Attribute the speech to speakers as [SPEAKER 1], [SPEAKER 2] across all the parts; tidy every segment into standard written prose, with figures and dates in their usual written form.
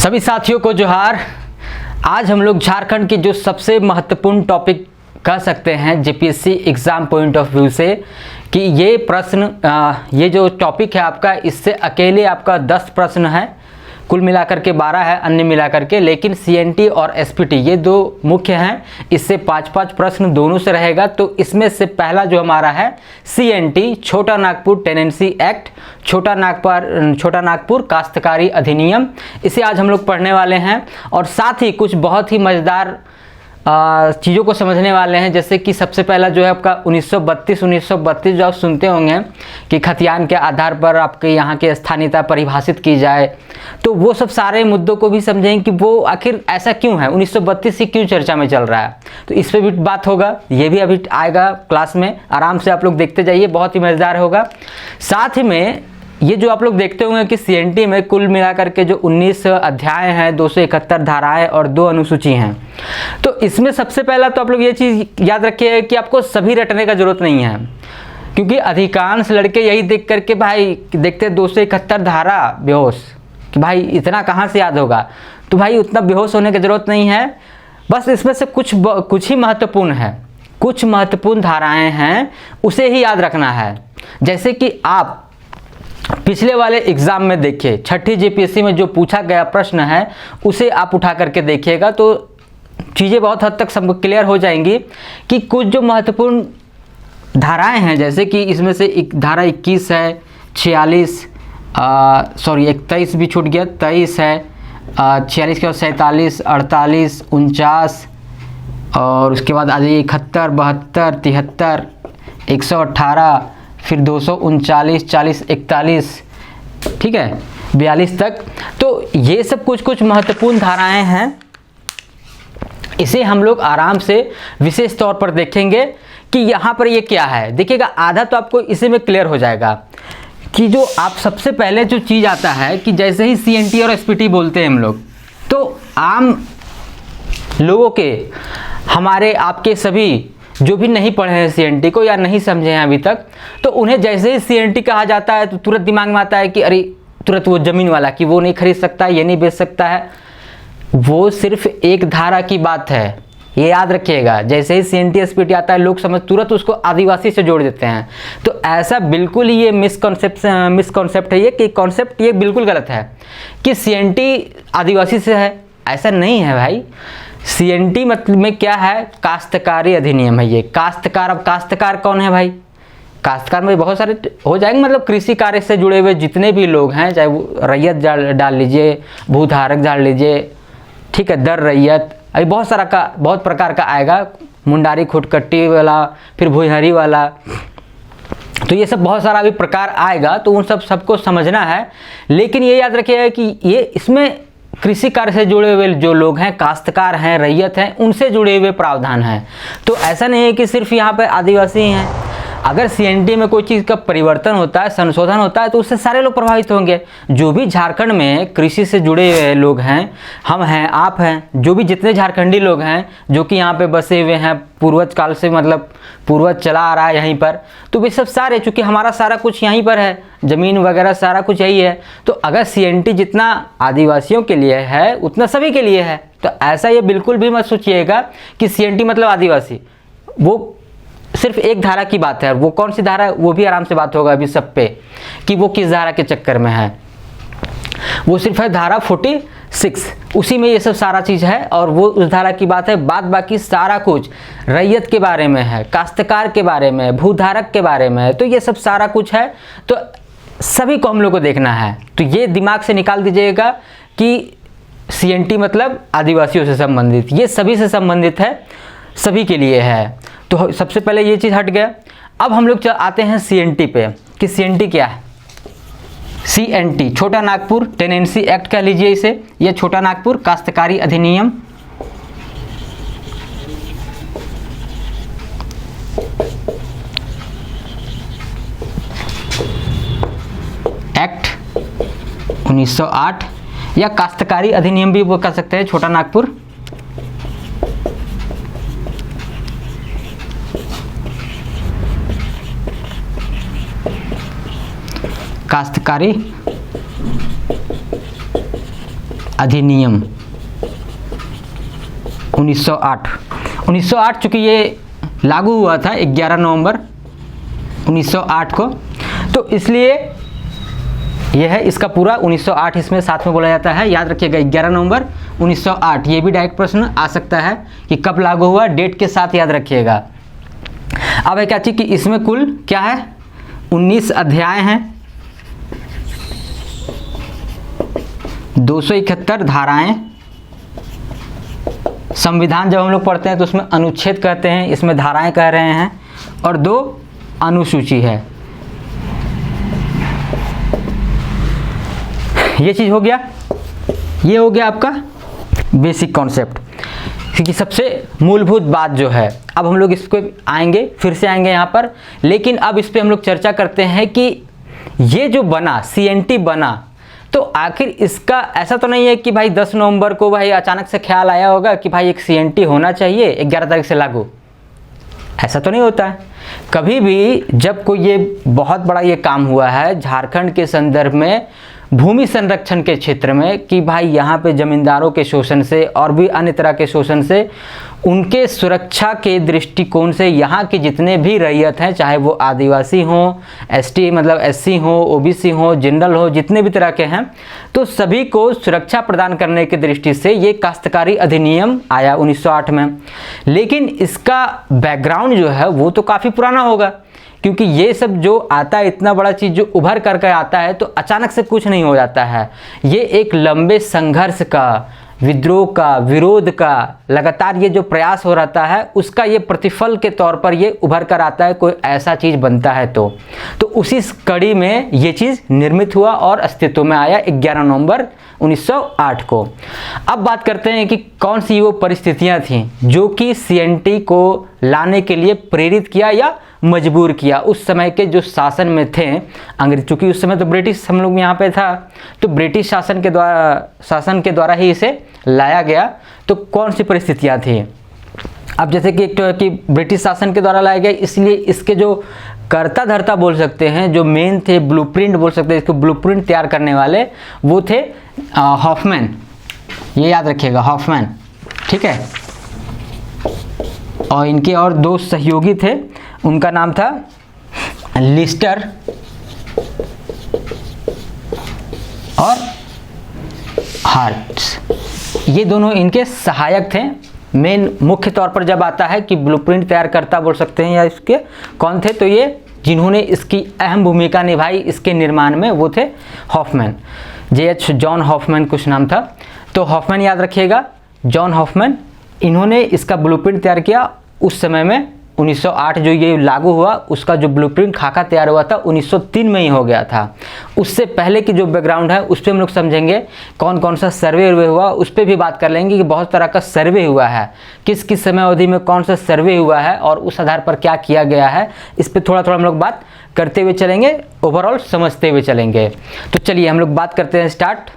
[SPEAKER 1] सभी साथियों को जोहार। आज हम लोग झारखंड के जो सबसे महत्वपूर्ण टॉपिक कह सकते हैं JPSC exam point of view से कि ये प्रश्न ये जो टॉपिक है आपका, इससे अकेले आपका 10 प्रश्न है, कुल मिलाकर के 12 है, अन्य मिलाकर के, लेकिन सीएनटी और एसपीटी ये दो मुख्य हैं, इससे 5-5 प्रश्न दोनों से रहेगा। तो इसमें से पहला जो हमारा है सीएनटी छोटा नागपुर टेनेंसी एक्ट, छोटा नागपुर काश्तकारी अधिनियम, इसे आज हम लोग पढ़ने वाले हैं और साथ ही कुछ बहुत ही मज़ेदार चीज़ों को समझने वाले हैं। जैसे कि सबसे पहला जो है आपका 1932 जो आप सुनते होंगे कि खतियान के आधार पर आपके यहाँ की स्थानीयता परिभाषित की जाए, तो वो सब सारे मुद्दों को भी समझेंगे कि वो आखिर ऐसा क्यों है, 1932 से क्यों चर्चा में चल रहा है। तो इस पर भी बात होगा, ये भी अभी आएगा क्लास में, आराम से आप लोग देखते जाइए, बहुत ही मज़ेदार होगा। साथ ही में ये जो आप लोग देखते होंगे कि सीएनटी में कुल मिलाकर के जो 19 अध्याय हैं, 271 धाराएं और 2 अनुसूची हैं। तो इसमें सबसे पहला तो आप लोग ये चीज़ याद रखिए कि आपको सभी रटने का ज़रूरत नहीं है, क्योंकि अधिकांश लड़के यही देख करके भाई देखते 271 धारा बेहोश कि भाई इतना कहाँ से याद होगा। तो भाई उतना बेहोश होने की ज़रूरत नहीं है, बस इसमें से कुछ ही महत्वपूर्ण है, कुछ महत्वपूर्ण धाराएँ हैं, उसे ही याद रखना है। जैसे कि आप पिछले वाले एग्ज़ाम में देखिए, छठी जेपीएससी में जो पूछा गया प्रश्न है उसे आप उठा करके देखिएगा, तो चीज़ें बहुत हद तक सब क्लियर हो जाएंगी कि कुछ जो महत्वपूर्ण धाराएं हैं, जैसे कि इसमें से एक धारा 21 है, 21 भी छूट गया, 23 है, 46 के बाद 47, 48, 49 और उसके बाद आ जाइए 71, 72, 73, 118, फिर 239, 40, 41, ठीक है, 42 तक। तो ये सब कुछ महत्वपूर्ण धाराएं हैं, इसे हम लोग आराम से विशेष तौर पर देखेंगे कि यहाँ पर ये क्या है। देखिएगा, आधा तो आपको इसी में क्लियर हो जाएगा कि जो आप सबसे पहले जो चीज़ आता है कि जैसे ही सीएनटी और एसपीटी बोलते हैं हम लोग, तो आम लोगों के, हमारे आपके सभी जो भी नहीं पढ़े हैं सीएनटी को या नहीं समझे हैं अभी तक, तो उन्हें जैसे ही सीएनटी कहा जाता है तो तुरंत दिमाग में आता है कि अरे तुरंत वो ज़मीन वाला, कि वो नहीं खरीद सकता, ये नहीं बेच सकता है। वो सिर्फ एक धारा की बात है, ये याद रखिएगा। जैसे ही सीएनटी एसपीटी आता है लोग तुरंत उसको आदिवासी से जोड़ देते हैं। तो ऐसा बिल्कुल ही ये मिसकॉन्सेप्ट है, ये कि कॉन्सेप्ट ये बिल्कुल गलत है कि सीएनटी आदिवासी से है, ऐसा नहीं है भाई। सीएनटी मतलब में क्या है, काश्तकारी अधिनियम है ये। काश्तकार, अब काश्तकार कौन है भाई? काश्तकार में बहुत सारे हो जाएंगे, मतलब कृषि कार्य से जुड़े हुए जितने भी लोग हैं, चाहे वो रैयत डाल लीजिए, भूधारक डाल लीजिए, ठीक है, दर रैयत, अभी बहुत प्रकार का आएगा, मुंडारी खुटकट्टी वाला, फिर भुइहरी वाला, तो ये सब बहुत सारा अभी प्रकार आएगा, तो उन सबको समझना है। लेकिन ये याद रखिएगा कि ये इसमें कृषि कार्य से जुड़े हुए जो लोग हैं, काश्तकार हैं, रैयत हैं, उनसे जुड़े हुए प्रावधान हैं। तो ऐसा नहीं है कि सिर्फ यहाँ पे आदिवासी हैं। अगर सीएनटी में कोई चीज़ का परिवर्तन होता है, संशोधन होता है, तो उससे सारे लोग प्रभावित होंगे। जो भी झारखंड में कृषि से जुड़े हुए लोग हैं, हम हैं, आप हैं, जो भी जितने झारखंडी लोग हैं जो कि यहाँ पे बसे हुए हैं पूर्वज काल से, मतलब पूर्वज चला आ रहा है यहीं पर, तो वे सब सारे, चूँकि हमारा सारा कुछ यहीं पर है, ज़मीन वगैरह सारा कुछ यही है, तो अगर सीएनटी जितना आदिवासियों के लिए है उतना सभी के लिए है। तो ऐसा ये बिल्कुल भी मत सोचिएगा कि सीएनटी मतलब आदिवासी, वो सिर्फ एक धारा की बात है। वो कौन सी धारा है वो भी आराम से बात होगा अभी सब पे कि वो किस धारा के चक्कर में है। वो सिर्फ है धारा 46, उसी में ये सब सारा चीज़ है और वो उस धारा की बात है। बाद बाकी सारा कुछ रैयत के बारे में है, काश्तकार के बारे में, भूधारक के बारे में है, तो ये सब सारा कुछ है। तो सभी को हम लोग को देखना है। तो ये दिमाग से निकाल दीजिएगा कि सीएनटी मतलब आदिवासियों से संबंधित, ये सभी से संबंधित है, सभी के लिए है। तो सबसे पहले ये चीज़ हट गया। अब हम लोग आते हैं सीएनटी पे कि सीएनटी क्या है। सीएनटी छोटा नागपुर टेनेंसी एक्ट कह लीजिए इसे, यह छोटा नागपुर काश्तकारी अधिनियम। एक्ट 1908 या काश्तकारी अधिनियम भी वो कह सकते हैं, छोटा नागपुर। काश्तकारी अधिनियम 1908 चूँकि ये लागू हुआ था 11 नवंबर 1908 को, तो इसलिए यह है इसका पूरा 1908 इसमें साथ में बोला जाता है। याद रखिएगा 11 नवंबर 1908, ये भी डायरेक्ट प्रश्न आ सकता है कि कब लागू हुआ, डेट के साथ याद रखिएगा। अब है क्या चीज़ कि इसमें कुल क्या है 19 अध्याय हैं, 271 धाराएं। संविधान जब हम लोग पढ़ते हैं तो उसमें अनुच्छेद कहते हैं, इसमें धाराएं कह रहे हैं, और 2 अनुसूची है। ये चीज़ हो गया, ये हो गया आपका बेसिक कॉन्सेप्ट, क्योंकि सबसे मूलभूत बात जो है। अब हम लोग इसको आएंगे, फिर से आएंगे यहाँ पर, लेकिन अब इस पर हम लोग चर्चा करते हैं कि ये जो बना CNT बना, तो आखिर इसका ऐसा तो नहीं है कि भाई 10 नवंबर को भाई अचानक से ख्याल आया होगा कि भाई एक CNT होना चाहिए 11 तारीख से लागू, ऐसा तो नहीं होता है। कभी भी जब कोई ये बहुत बड़ा ये काम हुआ है झारखंड के संदर्भ में भूमि संरक्षण के क्षेत्र में, कि भाई यहाँ पे जमींदारों के शोषण से और भी अन्य तरह के शोषण से, उनके सुरक्षा के दृष्टिकोण से यहाँ के जितने भी रैयत हैं, चाहे वो आदिवासी हों, ST मतलब SC हो, OBC हो, जनरल हो, जितने भी तरह के हैं, तो सभी को सुरक्षा प्रदान करने की दृष्टि से ये काश्तकारी अधिनियम आया 1908 में। लेकिन इसका बैकग्राउंड जो है वो तो काफ़ी पुराना होगा, क्योंकि ये सब जो आता है, इतना बड़ा चीज़ जो उभर करके आता है, तो अचानक से कुछ नहीं हो जाता है। ये एक लंबे संघर्ष का, विद्रोह का, विरोध का लगातार ये जो प्रयास हो रहता है, उसका ये प्रतिफल के तौर पर ये उभर कर आता है, कोई ऐसा चीज़ बनता है तो उसी कड़ी में ये चीज़ निर्मित हुआ और अस्तित्व में आया 11 नवंबर 1908 को। अब बात करते हैं कि कौन सी वो परिस्थितियां थीं जो कि CNT को लाने के लिए प्रेरित किया या मजबूर किया। उस समय के जो शासन में थे अंग्रेज, चूँकि उस समय तो ब्रिटिश हम लोग यहाँ पे था, तो ब्रिटिश शासन के द्वारा ही इसे लाया गया। तो कौन सी परिस्थितियाँ थी? अब जैसे कि एक तो है कि ब्रिटिश शासन के द्वारा लाया गया, इसलिए इसके जो कर्ता धर्ता बोल सकते हैं, जो मेन थे, ब्लूप्रिंट बोल सकते हैं, इसको ब्लूप्रिंट तैयार करने वाले वो थे हॉफमैन। ये याद रखिएगा, हॉफमैन, ठीक है। और इनके और 2 सहयोगी थे, उनका नाम था लिस्टर और हार्ट्स। ये दोनों इनके सहायक थे। मेन मुख्य तौर पर जब आता है कि ब्लूप्रिंट तैयार करता बोल सकते हैं या इसके कौन थे, तो ये जिन्होंने इसकी अहम भूमिका निभाई इसके निर्माण में, वो थे हॉफमैन, JH जॉन हॉफमैन कुछ नाम था। तो हॉफमैन याद रखिएगा, जॉन हॉफमैन, इन्होंने इसका ब्लूप्रिंट तैयार किया उस समय में। 1908 जो ये लागू हुआ, उसका जो ब्लूप्रिंट खाका तैयार हुआ था 1903 में ही हो गया था। उससे पहले की जो बैकग्राउंड है उस पर हम लोग समझेंगे, कौन कौन सा सर्वे हुआ उस पर भी बात कर लेंगे कि बहुत तरह का सर्वे हुआ है, किस किस समय अवधि में कौन सा सर्वे हुआ है और उस आधार पर क्या किया गया है। इस पर थोड़ा थोड़ा हम लोग बात करते हुए चलेंगे, ओवरऑल समझते हुए चलेंगे। तो चलिए हम लोग बात करते हैं, स्टार्ट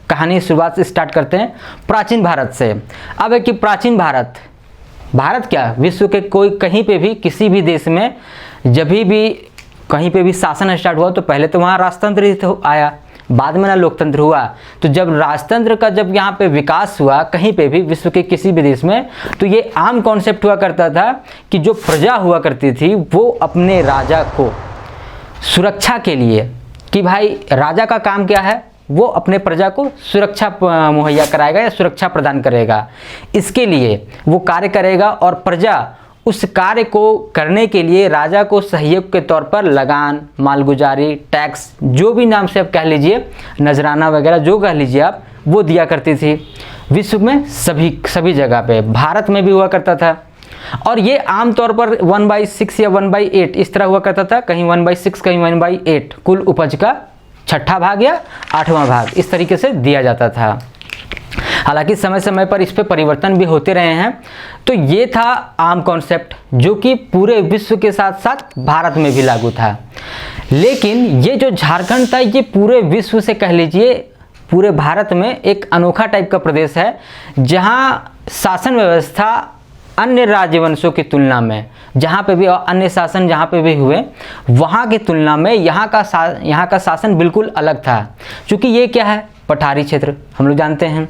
[SPEAKER 1] कहानी शुरुआत से स्टार्ट करते हैं प्राचीन भारत से। अब है कि प्राचीन भारत क्या, विश्व के कोई कहीं पे भी किसी भी देश में जब भी कहीं पे भी शासन स्टार्ट हुआ तो पहले तो वहाँ राजतंत्र ही तो आया, बाद में ना लोकतंत्र हुआ। तो जब राजतंत्र का जब यहाँ पे विकास हुआ कहीं पे भी विश्व के किसी भी देश में, तो ये आम कॉन्सेप्ट हुआ करता था कि जो प्रजा हुआ करती थी वो अपने राजा को सुरक्षा के लिए, कि भाई राजा का काम क्या है, वो अपने प्रजा को सुरक्षा मुहैया कराएगा या सुरक्षा प्रदान करेगा, इसके लिए वो कार्य करेगा। और प्रजा उस कार्य को करने के लिए राजा को सहयोग के तौर पर लगान, मालगुजारी, टैक्स, जो भी नाम से आप कह लीजिए, नजराना वगैरह जो कह लीजिए आप, वो दिया करती थी विश्व में सभी जगह पे। भारत में भी हुआ करता था। और ये आमतौर पर 1/6 या 1/8 इस तरह हुआ करता था, कहीं 1/6 कहीं 1/8, कुल उपज का 6ठा भाग या 8वां भाग, इस तरीके से दिया जाता था। हालांकि समय समय पर इस पे परिवर्तन भी होते रहे हैं। तो ये था आम कॉन्सेप्ट जो कि पूरे विश्व के साथ साथ भारत में भी लागू था। लेकिन ये जो झारखंड था, ये पूरे विश्व से कह लीजिए पूरे भारत में एक अनोखा टाइप का प्रदेश है, जहाँ शासन व्यवस्था अन्य राजवंशों की तुलना में, जहाँ पे भी अन्य शासन जहाँ पे भी हुए वहाँ की तुलना में यहाँ का शासन बिल्कुल अलग था। क्योंकि ये क्या है, पठारी क्षेत्र हम लोग जानते हैं।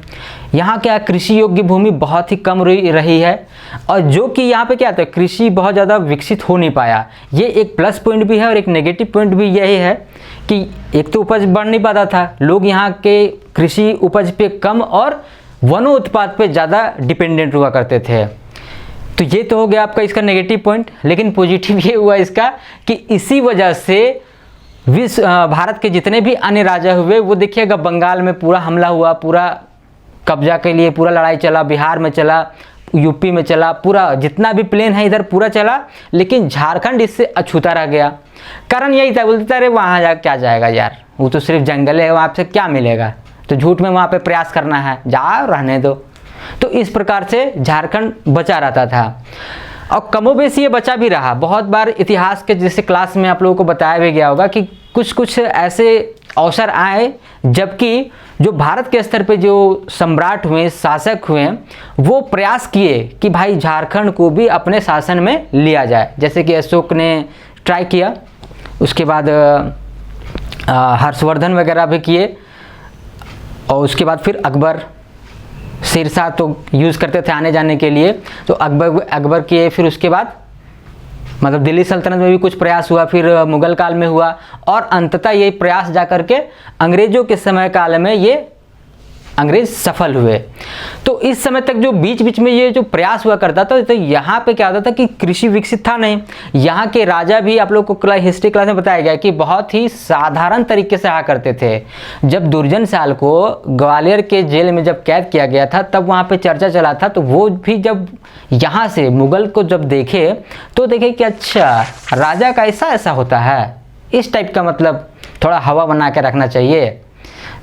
[SPEAKER 1] यहाँ क्या कृषि योग्य भूमि बहुत ही कम रही है, और जो कि यहाँ पे क्या था, कृषि बहुत ज़्यादा विकसित हो नहीं पाया। ये एक प्लस पॉइंट भी है और एक नेगेटिव पॉइंट भी यही है कि एक तो उपज बढ़ नहीं पाता था, लोग यहाँ के कृषि उपज पे कम और वनों उत्पाद पे ज़्यादा डिपेंडेंट हुआ करते थे। तो ये तो हो गया आपका इसका नेगेटिव पॉइंट। लेकिन पॉजिटिव ये हुआ इसका कि इसी वजह से भारत के जितने भी अन्य राजा हुए, वो देखिएगा बंगाल में पूरा हमला हुआ, पूरा कब्जा के लिए पूरा लड़ाई चला, बिहार में चला, यूपी में चला, पूरा जितना भी प्लेन है इधर पूरा चला, लेकिन झारखंड इससे अछूता रह गया। कारण यही था, बोलते अरे वहाँ जा क्या जाएगा यार, वो तो सिर्फ जंगल है, वहाँ से क्या मिलेगा, तो झूठ में वहाँ पे प्रयास करना है, जाओ रहने दो। तो इस प्रकार से झारखंड बचा रहता था और कमोबेश ये बचा भी रहा। बहुत बार इतिहास के जैसे क्लास में आप लोगों को बताया भी गया होगा कि कुछ कुछ ऐसे अवसर आए जबकि जो भारत के स्तर पे जो सम्राट हुए, शासक हुए, वो प्रयास किए कि भाई झारखंड को भी अपने शासन में लिया जाए। जैसे कि अशोक ने ट्राई किया, उसके बाद हर्षवर्धन वगैरह भी किए, और उसके बाद फिर अकबर, शेरशाह तो यूज़ करते थे आने जाने के लिए, तो अकबर किए। फिर उसके बाद मतलब दिल्ली सल्तनत में भी कुछ प्रयास हुआ, फिर मुगल काल में हुआ, और अंततः ये प्रयास जाकर के अंग्रेजों के समय काल में ये अंग्रेज सफल हुए। तो इस समय तक जो बीच बीच में ये जो प्रयास हुआ करता था, तो यहाँ पे क्या होता था कि कृषि विकसित था नहीं। यहाँ के राजा भी, आप लोग को हिस्ट्री क्लास में बताया गया कि बहुत ही साधारण तरीके से रहा करते थे। जब दुर्जन साल को ग्वालियर के जेल में जब कैद किया गया था, तब वहाँ पे चर्चा चला था, तो वो भी जब यहाँ से मुगल को जब देखे तो देखे कि अच्छा राजा का ऐसा होता है, इस टाइप का मतलब थोड़ा हवा बना के रखना चाहिए।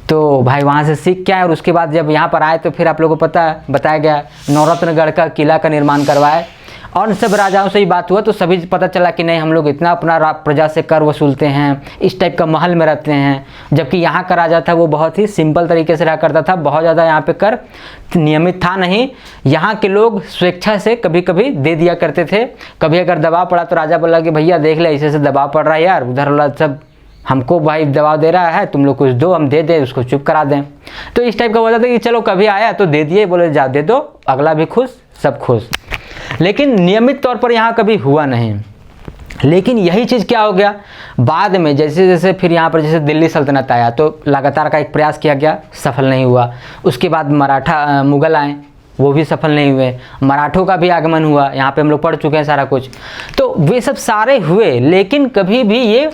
[SPEAKER 1] तो भाई वहाँ से सीख क्या है, और उसके बाद जब यहाँ पर आए तो फिर आप लोगों को बताया गया नवरत्नगढ़ का किला का निर्माण करवाए, और सब राजाओं से ही बात हुआ तो सभी पता चला कि नहीं हम लोग इतना अपना प्रजा से कर वसूलते हैं, इस टाइप का महल में रहते हैं। जबकि यहाँ का राजा था वो बहुत ही सिंपल तरीके से रहा करता था, बहुत ज़्यादा यहाँ पे कर नियमित था नहीं। यहाँ के लोग स्वेच्छा से कभी कभी दे दिया करते थे। कभी अगर दबाव पड़ा तो राजा बोला कि भैया देख ले ऐसे दबाव पड़ रहा है यार, उधर वाला सब हमको भाई दबाव दे रहा है, तुम लोग कुछ दो, हम दे दें, उसको चुप करा दें। तो इस टाइप का होता था कि चलो कभी आया तो दे दिए, बोले जा दे दो, अगला भी खुश, सब खुश। लेकिन नियमित तौर पर यहाँ कभी हुआ नहीं। लेकिन यही चीज़ क्या हो गया, बाद में जैसे जैसे फिर यहाँ पर जैसे दिल्ली सल्तनत आया तो लगातार का एक प्रयास किया गया, सफल नहीं हुआ। उसके बाद मुगल आए, वो भी सफल नहीं हुए। मराठों का भी आगमन हुआ, यहाँ पे हम लोग पढ़ चुके हैं सारा कुछ। तो वे सब सारे हुए, लेकिन कभी भी ये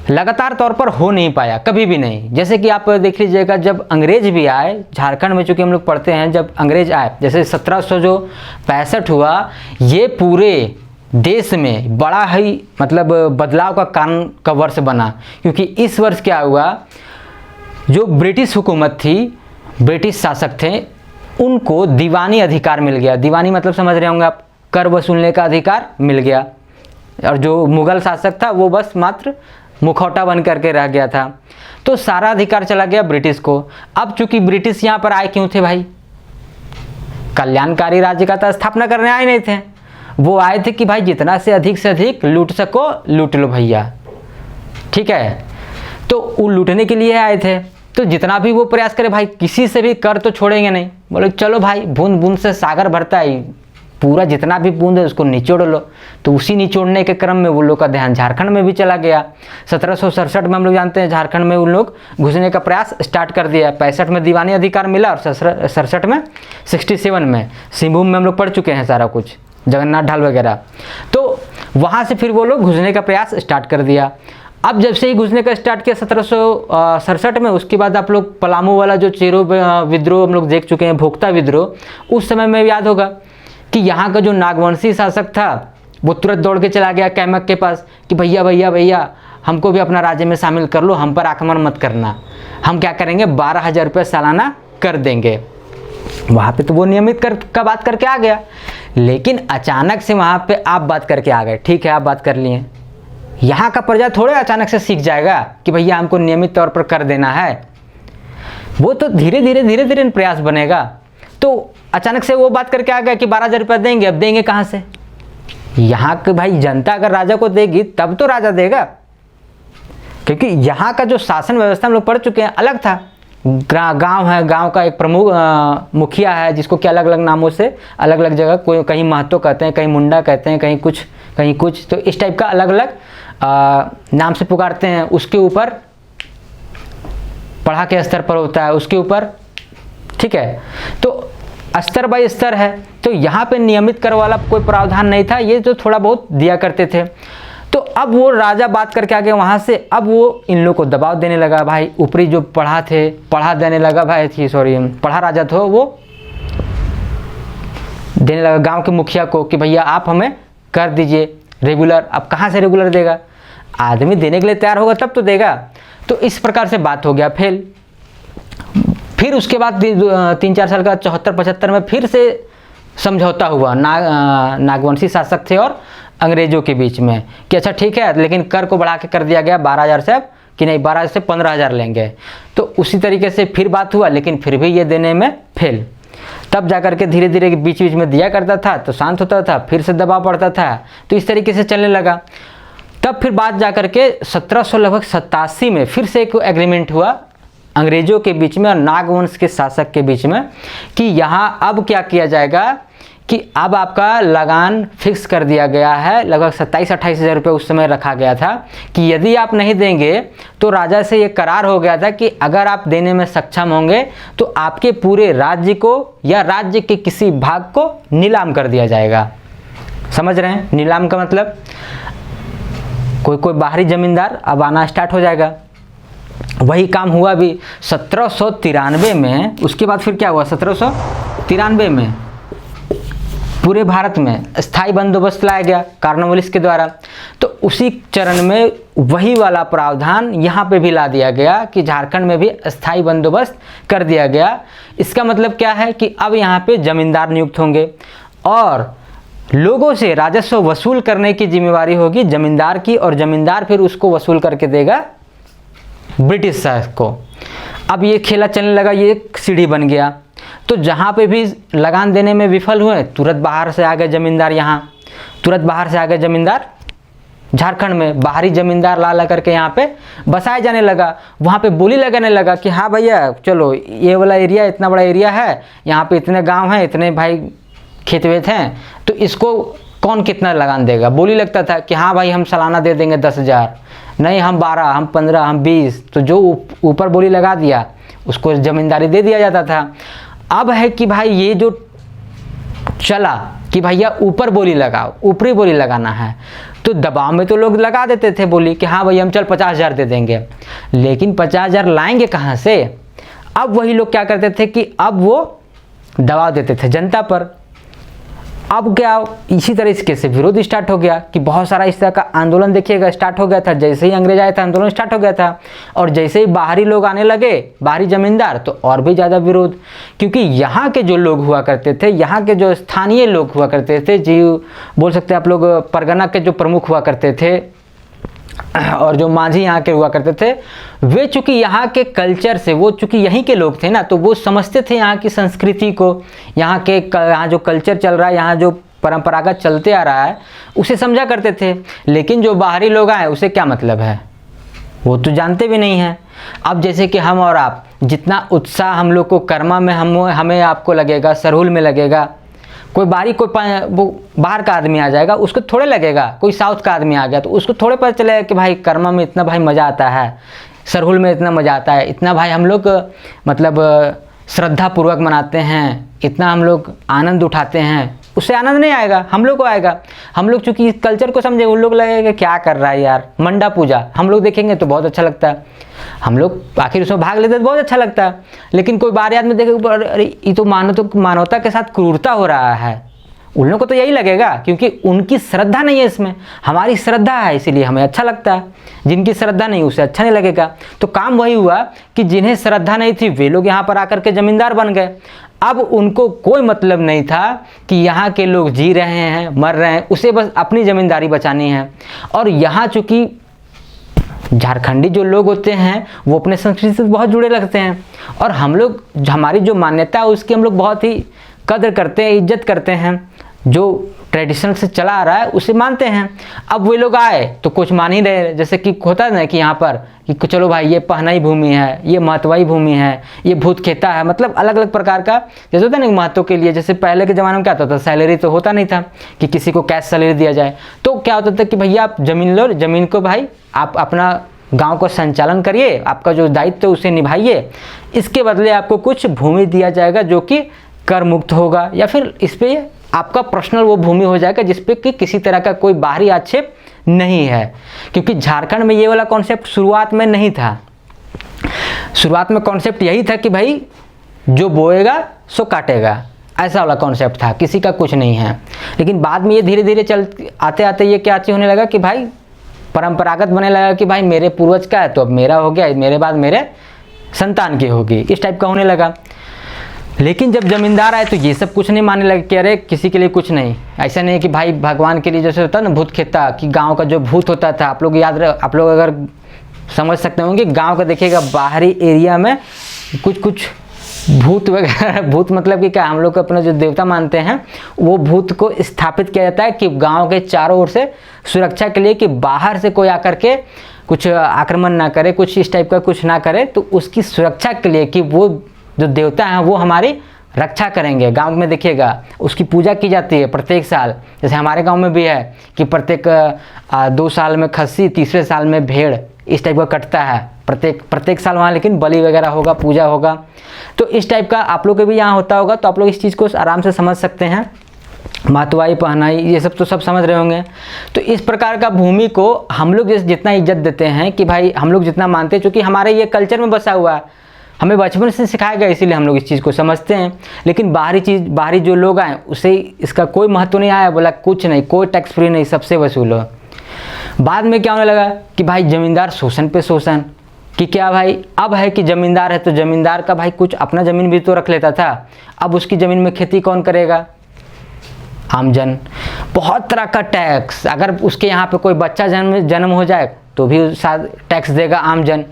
[SPEAKER 1] लगातार तौर पर हो नहीं पाया, कभी भी नहीं। जैसे कि आप देख लीजिएगा जब अंग्रेज भी आए झारखंड में, चूँकि हम लोग पढ़ते हैं जब अंग्रेज आए, जैसे 1765 हुआ, ये पूरे देश में बड़ा ही मतलब बदलाव का कारण का वर्ष बना। क्योंकि इस वर्ष क्या हुआ, जो ब्रिटिश हुकूमत थी, ब्रिटिश शासक थे, उनको दीवानी अधिकार मिल गया। दीवानी मतलब समझ रहे होंगे आप, कर वसूलने का अधिकार मिल गया। और जो मुगल शासक था वो बस मात्र मुखौटा बन करके रह गया था। तो सारा अधिकार चला गया ब्रिटिश को। अब चूंकि ब्रिटिश यहाँ पर आए क्यों थे भाई, कल्याणकारी राज्य का तो स्थापना करने आए नहीं थे, वो आए थे कि भाई जितना से अधिक लूट सको लूट लो भैया, ठीक है। तो वो लूटने के लिए आए थे, तो जितना भी वो प्रयास करे भाई किसी से भी कर तो छोड़ेंगे नहीं। बोले चलो भाई बूंद बूंद से सागर भरता है, पूरा जितना भी बूंद है उसको निचोड़ लो। तो उसी निचोड़ने के क्रम में वो लोग का ध्यान झारखंड में भी चला गया। 1767 में हम लोग जानते हैं झारखंड में उन लोग घुसने का प्रयास स्टार्ट कर दिया। 65 में दीवानी अधिकार मिला, और 67 में 67 में सिंहभूम में हम लोग पढ़ चुके हैं सारा कुछ, जगन्नाथ ढाल वगैरह। तो वहाँ से फिर वो लोग घुसने का प्रयास स्टार्ट कर दिया। अब जब से ही घुसने का स्टार्ट किया 1767 में, उसके बाद आप लोग पलामू वाला जो चेरो विद्रोह हम लोग देख चुके हैं, भोक्ता विद्रोह। उस समय में याद होगा कि यहाँ का जो नागवंशी शासक था वो तुरंत दौड़ के चला गया कैमक के पास कि भैया भैया भैया हमको भी अपना राज्य में शामिल कर लो, हम पर आक्रमण मत करना, हम क्या करेंगे 12,000 रुपये सालाना कर देंगे। वहाँ पे तो वो नियमित का बात करके आ गया, लेकिन अचानक से वहाँ पे आप बात करके आ गए। ठीक है, आप बात कर लिए, यहाँ का प्रजा थोड़े अचानक से सीख जाएगा कि भैया हमको नियमित तौर पर कर देना है। वो तो धीरे धीरे प्रयास बनेगा। तो अचानक से वो बात करके आ गया कि 12,000 रुपये देंगे। अब देंगे कहाँ से? यहाँ के भाई जनता अगर राजा को देगी तब तो राजा देगा, क्योंकि यहाँ का जो शासन व्यवस्था हम लोग पढ़ चुके हैं अलग था। गांव है, गांव का एक प्रमुख मुखिया है, जिसको कि अलग अलग नामों से अलग अलग जगह कोई कहीं महतो कहते हैं, कहीं मुंडा कहते हैं, कहीं कुछ, तो इस टाइप का अलग अलग नाम से पुकारते हैं। उसके ऊपर पढ़ा के स्तर पर होता है, उसके ऊपर, ठीक है। तो स्तर बाय स्तर है। तो यहाँ पे नियमित कर वाला कोई प्रावधान नहीं था, ये जो थोड़ा बहुत दिया करते थे। तो अब वो राजा बात करके आ गए वहाँ से, अब वो इन लोग को दबाव देने लगा भाई, ऊपरी जो पढ़ा देने लगा भाई, पढ़ा राजा था वो देने लगा गांव के मुखिया को कि भैया आप हमें कर दीजिए रेगुलर। अब कहाँ से रेगुलर देगा, आदमी देने के लिए तैयार होगा तब तो देगा। तो इस प्रकार से बात हो गया फेल। फिर उसके बाद 3-4 साल का 74-75 में फिर से समझौता हुआ नागवंशी शासक थे और अंग्रेजों के बीच में कि अच्छा ठीक है, लेकिन कर को बढ़ा के कर दिया गया 12,000 से, अब कि नहीं 12 से 15,000 लेंगे। तो उसी तरीके से फिर बात हुआ, लेकिन फिर भी ये देने में फेल। तब जाकर के धीरे धीरे बीच बीच में दिया करता था तो शांत होता था, फिर से दबाव पड़ता था, तो इस तरीके से चलने लगा। तब फिर बात जाकर के 1787 में फिर से एक एग्रीमेंट हुआ अंग्रेजों के बीच में और नागवंश के शासक के बीच में कि यहाँ अब क्या किया जाएगा कि अब आपका लगान फिक्स कर दिया गया है, लगभग 27-28 हज़ार रुपये उस समय रखा गया था कि यदि आप नहीं देंगे तो राजा से ये करार हो गया था कि अगर आप देने में सक्षम होंगे तो आपके पूरे राज्य को या राज्य के किसी भाग को नीलाम कर दिया जाएगा। समझ रहे हैं नीलाम का मतलब? कोई बाहरी जमींदार अब आना स्टार्ट हो जाएगा। वही काम हुआ भी 1793 में। उसके बाद फिर क्या हुआ 1793 में पूरे भारत में स्थायी बंदोबस्त लाया गया कॉर्नवालिस के द्वारा। तो उसी चरण में वही वाला प्रावधान यहाँ पे भी ला दिया गया कि झारखंड में भी स्थायी बंदोबस्त कर दिया गया। इसका मतलब क्या है कि अब यहाँ पे जमींदार नियुक्त होंगे और लोगों से राजस्व वसूल करने की जिम्मेवारी होगी जमींदार की, और जमींदार फिर उसको वसूल करके देगा ब्रिटिश शासक को। अब ये खेला चलने लगा, ये एक सीढ़ी बन गया। तो जहाँ पे भी लगान देने में विफल हुए तुरंत बाहर से आ गए जमींदार, यहाँ तुरंत बाहर से आ गए जमींदार, झारखंड में बाहरी जमींदार ला करके यहाँ पे बसाया जाने लगा। वहाँ पे बोली लगाने लगा कि हाँ भैया चलो ये वाला एरिया इतना बड़ा एरिया है, यहाँ पे इतने गांव हैं, इतने भाई खेत वेत हैं, तो इसको कौन कितना लगान देगा। बोली लगता था कि हाँ भाई हम सालाना दे देंगे 10,000, नहीं हम 12, हम 15, हम 20, तो जो ऊपर बोली लगा दिया उसको जमींदारी दे दिया जाता था। अब है कि भाई ये जो चला कि भैया ऊपर बोली लगाओ, ऊपरी बोली लगाना है, तो दबाव में तो लोग लगा देते थे बोली कि हाँ भैया हम चल 50,000 दे देंगे, लेकिन 50,000 लाएंगे कहाँ से। अब वही लोग क्या करते थे कि अब वो दबाव देते थे जनता पर। अब क्या इसी तरीके से विरोध स्टार्ट हो गया कि बहुत सारा इस तरह का आंदोलन देखिएगा स्टार्ट हो गया था। जैसे ही अंग्रेज आए थे आंदोलन स्टार्ट हो गया था, और जैसे ही बाहरी लोग आने लगे, बाहरी जमींदार, तो और भी ज़्यादा विरोध। क्योंकि यहाँ के जो लोग हुआ करते थे, यहाँ के जो स्थानीय लोग हुआ करते थे, जी बोल सकते हैं आप लोग परगना के जो प्रमुख हुआ करते थे और जो माझी यहाँ के हुआ करते थे, वे चूँकि यहाँ के कल्चर से, वो चूँकि यहीं के लोग थे ना, तो वो समझते थे यहाँ की संस्कृति को, यहाँ जो कल्चर चल रहा है, यहाँ जो परंपरागत चलते आ रहा है, उसे समझा करते थे। लेकिन जो बाहरी लोग आए उसे क्या मतलब है, वो तो जानते भी नहीं हैं। अब जैसे कि हम और आप, जितना उत्साह हम लोग को कर्मा में हमें आपको लगेगा, सरहुल में लगेगा, कोई बाहर का आदमी आ जाएगा उसको थोड़े लगेगा। कोई साउथ का आदमी आ गया तो उसको थोड़े पता चलेगा कि भाई कर्मा में इतना भाई मज़ा आता है, सरहुल में इतना मज़ा आता है, इतना भाई हम लोग मतलब श्रद्धा पूर्वक मनाते हैं, इतना हम लोग आनंद उठाते हैं। उससे आनंद नहीं आएगा, हम लोग को आएगा। हम लोग चूँकि इस कल्चर को समझे, उन लोग लगेगा क्या कर रहा है यार, मंडा पूजा हम लोग देखेंगे तो बहुत अच्छा लगता है, हम लोग आखिर उसमें भाग लेते तो बहुत अच्छा लगता है। लेकिन कोई बाहरी आदमी देखेगा अरे ये तो मानवता के साथ क्रूरता हो रहा है, उन लोगों को तो यही लगेगा, क्योंकि उनकी श्रद्धा नहीं है इसमें, हमारी श्रद्धा है इसीलिए हमें अच्छा लगता है। जिनकी श्रद्धा नहीं उसे अच्छा नहीं लगेगा। तो काम वही हुआ कि जिन्हें श्रद्धा नहीं थी वे लोग यहाँ पर आकर के जमींदार बन गए। अब उनको कोई मतलब नहीं था कि यहाँ के लोग जी रहे हैं, मर रहे हैं, उसे बस अपनी ज़मींदारी बचानी है। और यहाँ चूँकि झारखंडी जो लोग होते हैं वो अपने संस्कृति से बहुत जुड़े लगते हैं, और हम लोग हमारी जो मान्यता है उसकी हम लोग बहुत ही कदर करते हैं, इज्जत करते हैं, जो ट्रेडिशनल से चला आ रहा है उसे मानते हैं। अब वे लोग आए तो कुछ मान ही रहे, जैसे कि होता है ना कि यहाँ पर कि चलो भाई ये पहनाई भूमि है, ये महत्वाई भूमि है, ये भूत खेता है, मतलब अलग अलग प्रकार का जैसे होता है ना महत्व के लिए। जैसे पहले के ज़माने में क्या होता था, सैलरी तो होता नहीं था कि किसी को कैश सैलरी दिया जाए, तो क्या होता था कि भैया आप ज़मीन लो, ज़मीन को भाई आप अपना गांव को संचालन करिए, आपका जो दायित्व है उसे निभाइए, इसके बदले आपको कुछ भूमि दिया जाएगा जो कि कर मुक्त होगा, या फिर इस पर आपका पर्सनल वो भूमि हो जाएगा जिस पे कि किसी तरह का कोई बाहरी आक्षेप नहीं है। क्योंकि झारखंड में ये वाला कॉन्सेप्ट शुरुआत में नहीं था। शुरुआत में कॉन्सेप्ट यही था कि भाई जो बोएगा सो काटेगा, ऐसा वाला कॉन्सेप्ट था, किसी का कुछ नहीं है। लेकिन बाद में ये धीरे धीरे चल आते आते ये क्या चीज़ होने लगा कि भाई परंपरागत बनने लगा कि भाई मेरे पूर्वज का है तो अब मेरा हो गया, मेरे बाद मेरे संतान की होगी, इस टाइप का होने लगा। लेकिन जब जमींदार आए तो ये सब कुछ नहीं मानने लगे कि अरे किसी के लिए कुछ नहीं, ऐसा नहीं कि भाई भगवान के लिए जैसे होता है ना भूत खेता, कि गांव का जो भूत होता था, आप लोग याद रहे, आप लोग अगर समझ सकते होंगे, गांव का देखिएगा बाहरी एरिया में कुछ भूत वगैरह, भूत मतलब कि क्या, हम लोग अपना जो देवता मानते हैं वो भूत को स्थापित किया जाता है कि गांव के चारों ओर से सुरक्षा के लिए, कि बाहर से कोई आकर के कुछ आक्रमण ना करे, कुछ इस टाइप का कुछ ना करे, तो उसकी सुरक्षा के लिए कि वो जो देवता हैं वो हमारी रक्षा करेंगे। गांव में देखिएगा उसकी पूजा की जाती है प्रत्येक साल, जैसे हमारे गांव में भी है कि प्रत्येक 2 साल में खस्सी, तीसरे साल में भेड़, इस टाइप का कटता है प्रत्येक साल वहाँ, लेकिन बलि वगैरह होगा, पूजा होगा। तो इस टाइप का आप लोग के भी यहाँ होता होगा, तो आप लोग इस चीज़ को आराम से समझ सकते हैं। महत्वाई पहनाई ये सब तो सब समझ रहे होंगे। तो इस प्रकार का भूमि को हम लोग जितना इज्जत देते हैं कि भाई हम लोग जितना मानते हैं, चूँकि हमारे ये कल्चर में बसा हुआ है, हमें बचपन से सिखाया गया, इसीलिए हम लोग इस चीज़ को समझते हैं। लेकिन बाहरी जो लोग आए उसे इसका कोई महत्व नहीं आया, बोला कुछ नहीं, कोई टैक्स फ्री नहीं, सबसे वसूलो। बाद में क्या होने लगा कि भाई ज़मींदार शोषण पे शोषण, कि क्या भाई अब है कि ज़मींदार है तो ज़मींदार का भाई कुछ अपना ज़मीन भी तो रख लेता था, अब उसकी ज़मीन में खेती कौन करेगा, आमजन। बहुत तरह का टैक्स, अगर उसके यहाँ पे कोई बच्चा जन्म हो जाए तो भी टैक्स देगा आमजन।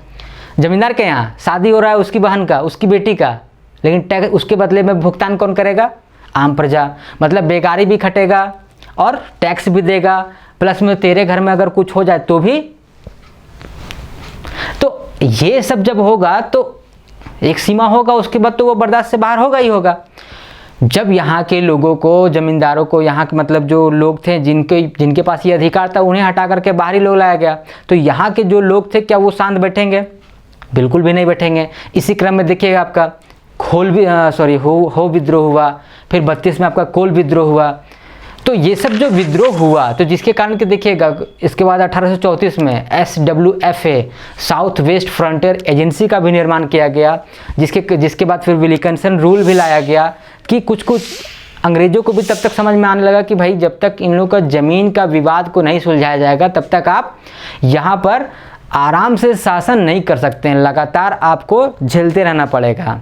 [SPEAKER 1] ज़मींदार के यहाँ शादी हो रहा है उसकी बहन का, उसकी बेटी का, लेकिन टैक्स उसके बदले में भुगतान कौन करेगा, आम प्रजा। मतलब बेकारी भी खटेगा और टैक्स भी देगा, प्लस में तेरे घर में अगर कुछ हो जाए तो भी। तो ये सब जब होगा तो एक सीमा होगा, उसके बाद तो वो बर्दाश्त से बाहर होगा ही होगा। जब यहाँ के लोगों को, ज़मींदारों को, यहाँ के मतलब जो लोग थे जिनके पास ये अधिकार था, उन्हें हटा करके बाहरी लोग लाया गया, तो यहाँ के जो लोग थे क्या वो शांत बैठेंगे, बिल्कुल भी नहीं बैठेंगे। इसी क्रम में देखिएगा आपका हो विद्रोह हुआ, फिर 32 में आपका कोल विद्रोह हुआ। तो ये सब जो विद्रोह हुआ तो जिसके कारण कि देखिएगा इसके बाद 1834 में SWFA south west frontier agency का भी निर्माण किया गया, जिसके बाद फिर विलिकंसन रूल भी लाया गया कि कुछ अंग्रेज़ों को भी तब तक समझ में आने लगा कि भाई जब तक इन लोगों का ज़मीन का विवाद को नहीं सुलझाया जाएगा तब तक आप यहाँ पर आराम से शासन नहीं कर सकते हैं, लगातार आपको झेलते रहना पड़ेगा।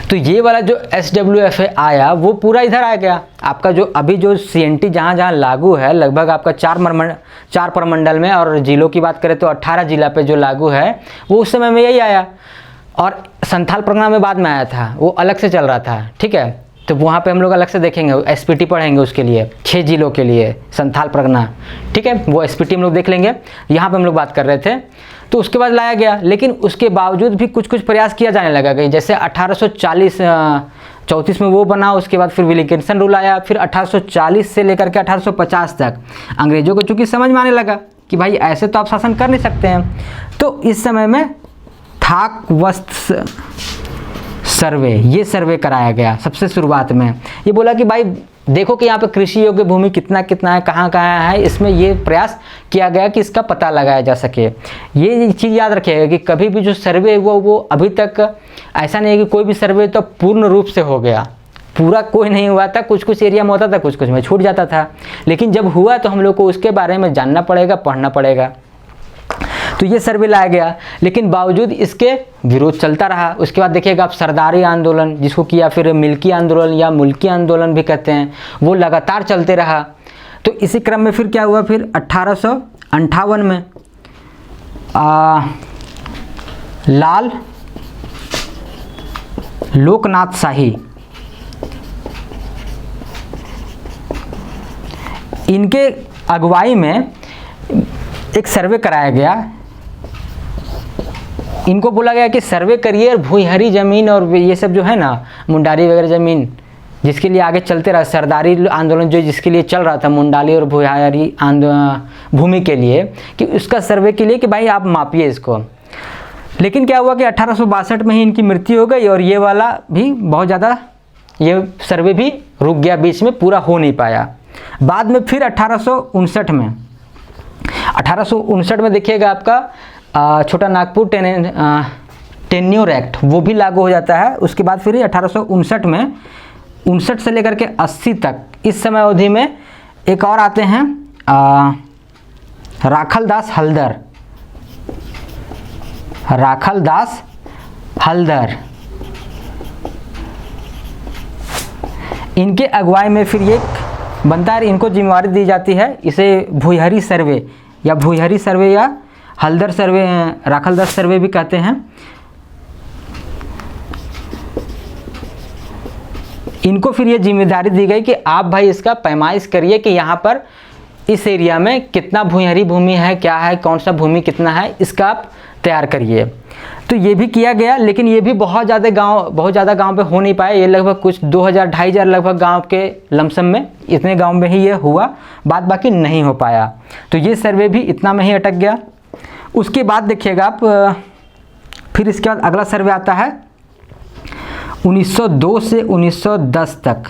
[SPEAKER 1] तो ये वाला जो SWFA आया वो पूरा इधर आ गया। आपका जो अभी जो CNT जहाँ लागू है, लगभग आपका 4 प्रमंडल में, और जिलों की बात करें तो 18 जिला पे जो लागू है वो उस समय में यही आया। और संथाल परगना में बाद में आया था, वो अलग से चल रहा था, ठीक है। तो वहाँ पे हम लोग अलग से देखेंगे, SPT पढ़ेंगे उसके लिए, 6 जिलों के लिए संथाल परगना, ठीक है, वो SPT हम लोग देख लेंगे। यहाँ पे हम लोग बात कर रहे थे। तो उसके बाद लाया गया, लेकिन उसके बावजूद भी कुछ प्रयास किया जाने लगा कि जैसे 1834 में वो बना, उसके बाद फिर विलिकंसन रूल आया, फिर 1840 से लेकर के 1850 तक अंग्रेज़ों को चूँकि समझ में आने लगा कि भाई ऐसे तो आप शासन कर नहीं सकते हैं। तो इस समय में थाक वस्त्र सर्वे, ये सर्वे कराया गया सबसे शुरुआत में। ये बोला कि भाई देखो कि यहाँ पे कृषि योग्य भूमि कितना है, कहाँ है, इसमें ये प्रयास किया गया कि इसका पता लगाया जा सके। ये चीज़ याद रखिएगा कि कभी भी जो सर्वे हुआ वो अभी तक ऐसा नहीं है कि कोई भी सर्वे तो पूर्ण रूप से हो गया, पूरा कोई नहीं हुआ था, कुछ एरिया में होता था, कुछ में छूट जाता था। लेकिन जब हुआ तो हम लोग को उसके बारे में जानना पड़ेगा, पढ़ना पड़ेगा। तो ये सर्वे लाया गया, लेकिन बावजूद इसके विरोध चलता रहा। उसके बाद देखिएगा आप सरदारी आंदोलन, जिसको किया फिर मिल्की आंदोलन या मुल्की आंदोलन भी कहते हैं, वो लगातार चलते रहा। तो इसी क्रम में फिर क्या हुआ, फिर 1858 में लाल लोकनाथ शाही इनके अगुवाई में एक सर्वे कराया गया। इनको बोला गया कि सर्वे करिए और भूइंहरी ज़मीन और ये सब जो है ना, मुंडारी वगैरह ज़मीन जिसके लिए आगे चलते रहा, सरदारी आंदोलन जो जिसके लिए चल रहा था, मुंडाली और भूइंहरी भूमि के लिए, कि उसका सर्वे के लिए कि भाई आप मापिए इसको। लेकिन क्या हुआ कि 1862 में ही इनकी मृत्यु हो गई और ये वाला भी बहुत ज़्यादा, ये सर्वे भी रुक गया, बीच में पूरा हो नहीं पाया। बाद में फिर 1859 में देखिएगा आपका छोटा नागपुर टेन्योर एक्ट वो भी लागू हो जाता है। उसके बाद फिर 1859 में 59 से लेकर के 80 तक इस समय अवधि में एक और आते हैं राखलदास हलदर। इनके अगुवाई में फिर ये बनता है, इनको जिम्मेवारी दी जाती है, इसे भूइंहरी सर्वे या हलदर सर्वे, राखलदास सर्वे भी कहते हैं। इनको फिर ये जिम्मेदारी दी गई कि आप भाई इसका पैमाइश करिए कि यहाँ पर इस एरिया में कितना भूइंहरी भूमि है, क्या है, कौन सा भूमि कितना है, इसका आप तैयार करिए। तो ये भी किया गया, लेकिन ये भी बहुत ज़्यादा गांव पे हो नहीं पाया। ये लगभग कुछ 2000-2500 लगभग गांव के लमसम में, इतने गांव में ही ये हुआ, बाकी नहीं हो पाया। तो ये सर्वे भी इतना में ही अटक गया। उसके बाद देखिएगा आप, फिर इसके बाद अगला सर्वे आता है 1902 से 1910 तक।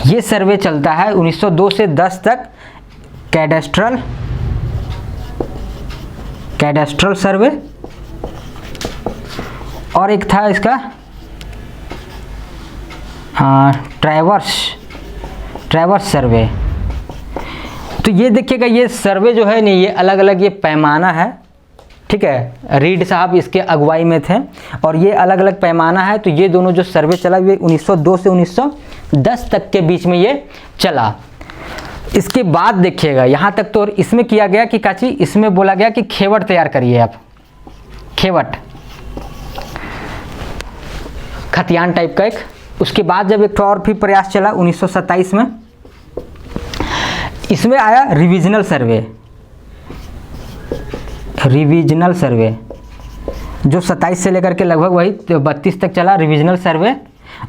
[SPEAKER 1] ये सर्वे चलता है 1902 से 10 तक, कैडेस्ट्रल सर्वे, और एक था इसका ट्रैवर्स सर्वे। तो ये देखिएगा, ये सर्वे जो है नहीं, ये अलग अलग ये पैमाना है, ठीक है। रीड साहब इसके अगुवाई में थे और ये अलग अलग पैमाना है। तो ये दोनों जो सर्वे चला, ये 1902 से 1910 तक के बीच में ये चला। इसके बाद देखिएगा यहाँ तक तो इसमें किया गया कि काची, इसमें बोला गया कि खेवट तैयार करिए आप, खेवट खतियान टाइप का एक। उसके बाद जब एक और भी प्रयास चला 1927 में, इसमें आया रिविजनल सर्वे जो 27 से लेकर के लगभग वही 32 तक चला, रिविजनल सर्वे।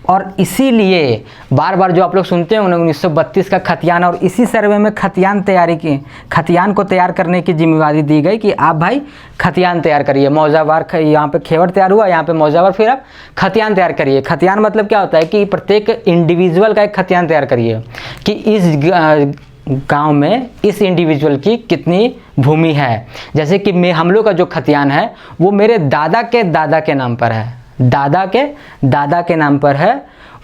[SPEAKER 1] और इसीलिए बार बार जो आप लोग सुनते हैं 1932 का खतियान, और इसी सर्वे में खतियान को तैयार करने की जिम्मेदारी दी गई कि आप भाई खतियान तैयार करिए, मौजावार, यहाँ पे खेवट तैयार हुआ, यहाँ पे मौजावार, फिर आप खतियान तैयार करिए। खतियान मतलब क्या होता है कि प्रत्येक इंडिविजुअल का एक खतियान तैयार करिए कि इस गांव में इस इंडिविजुअल की कितनी भूमि है। जैसे कि हम लोग का जो खतियान है वो मेरे दादा के नाम पर है, दादा के नाम पर है।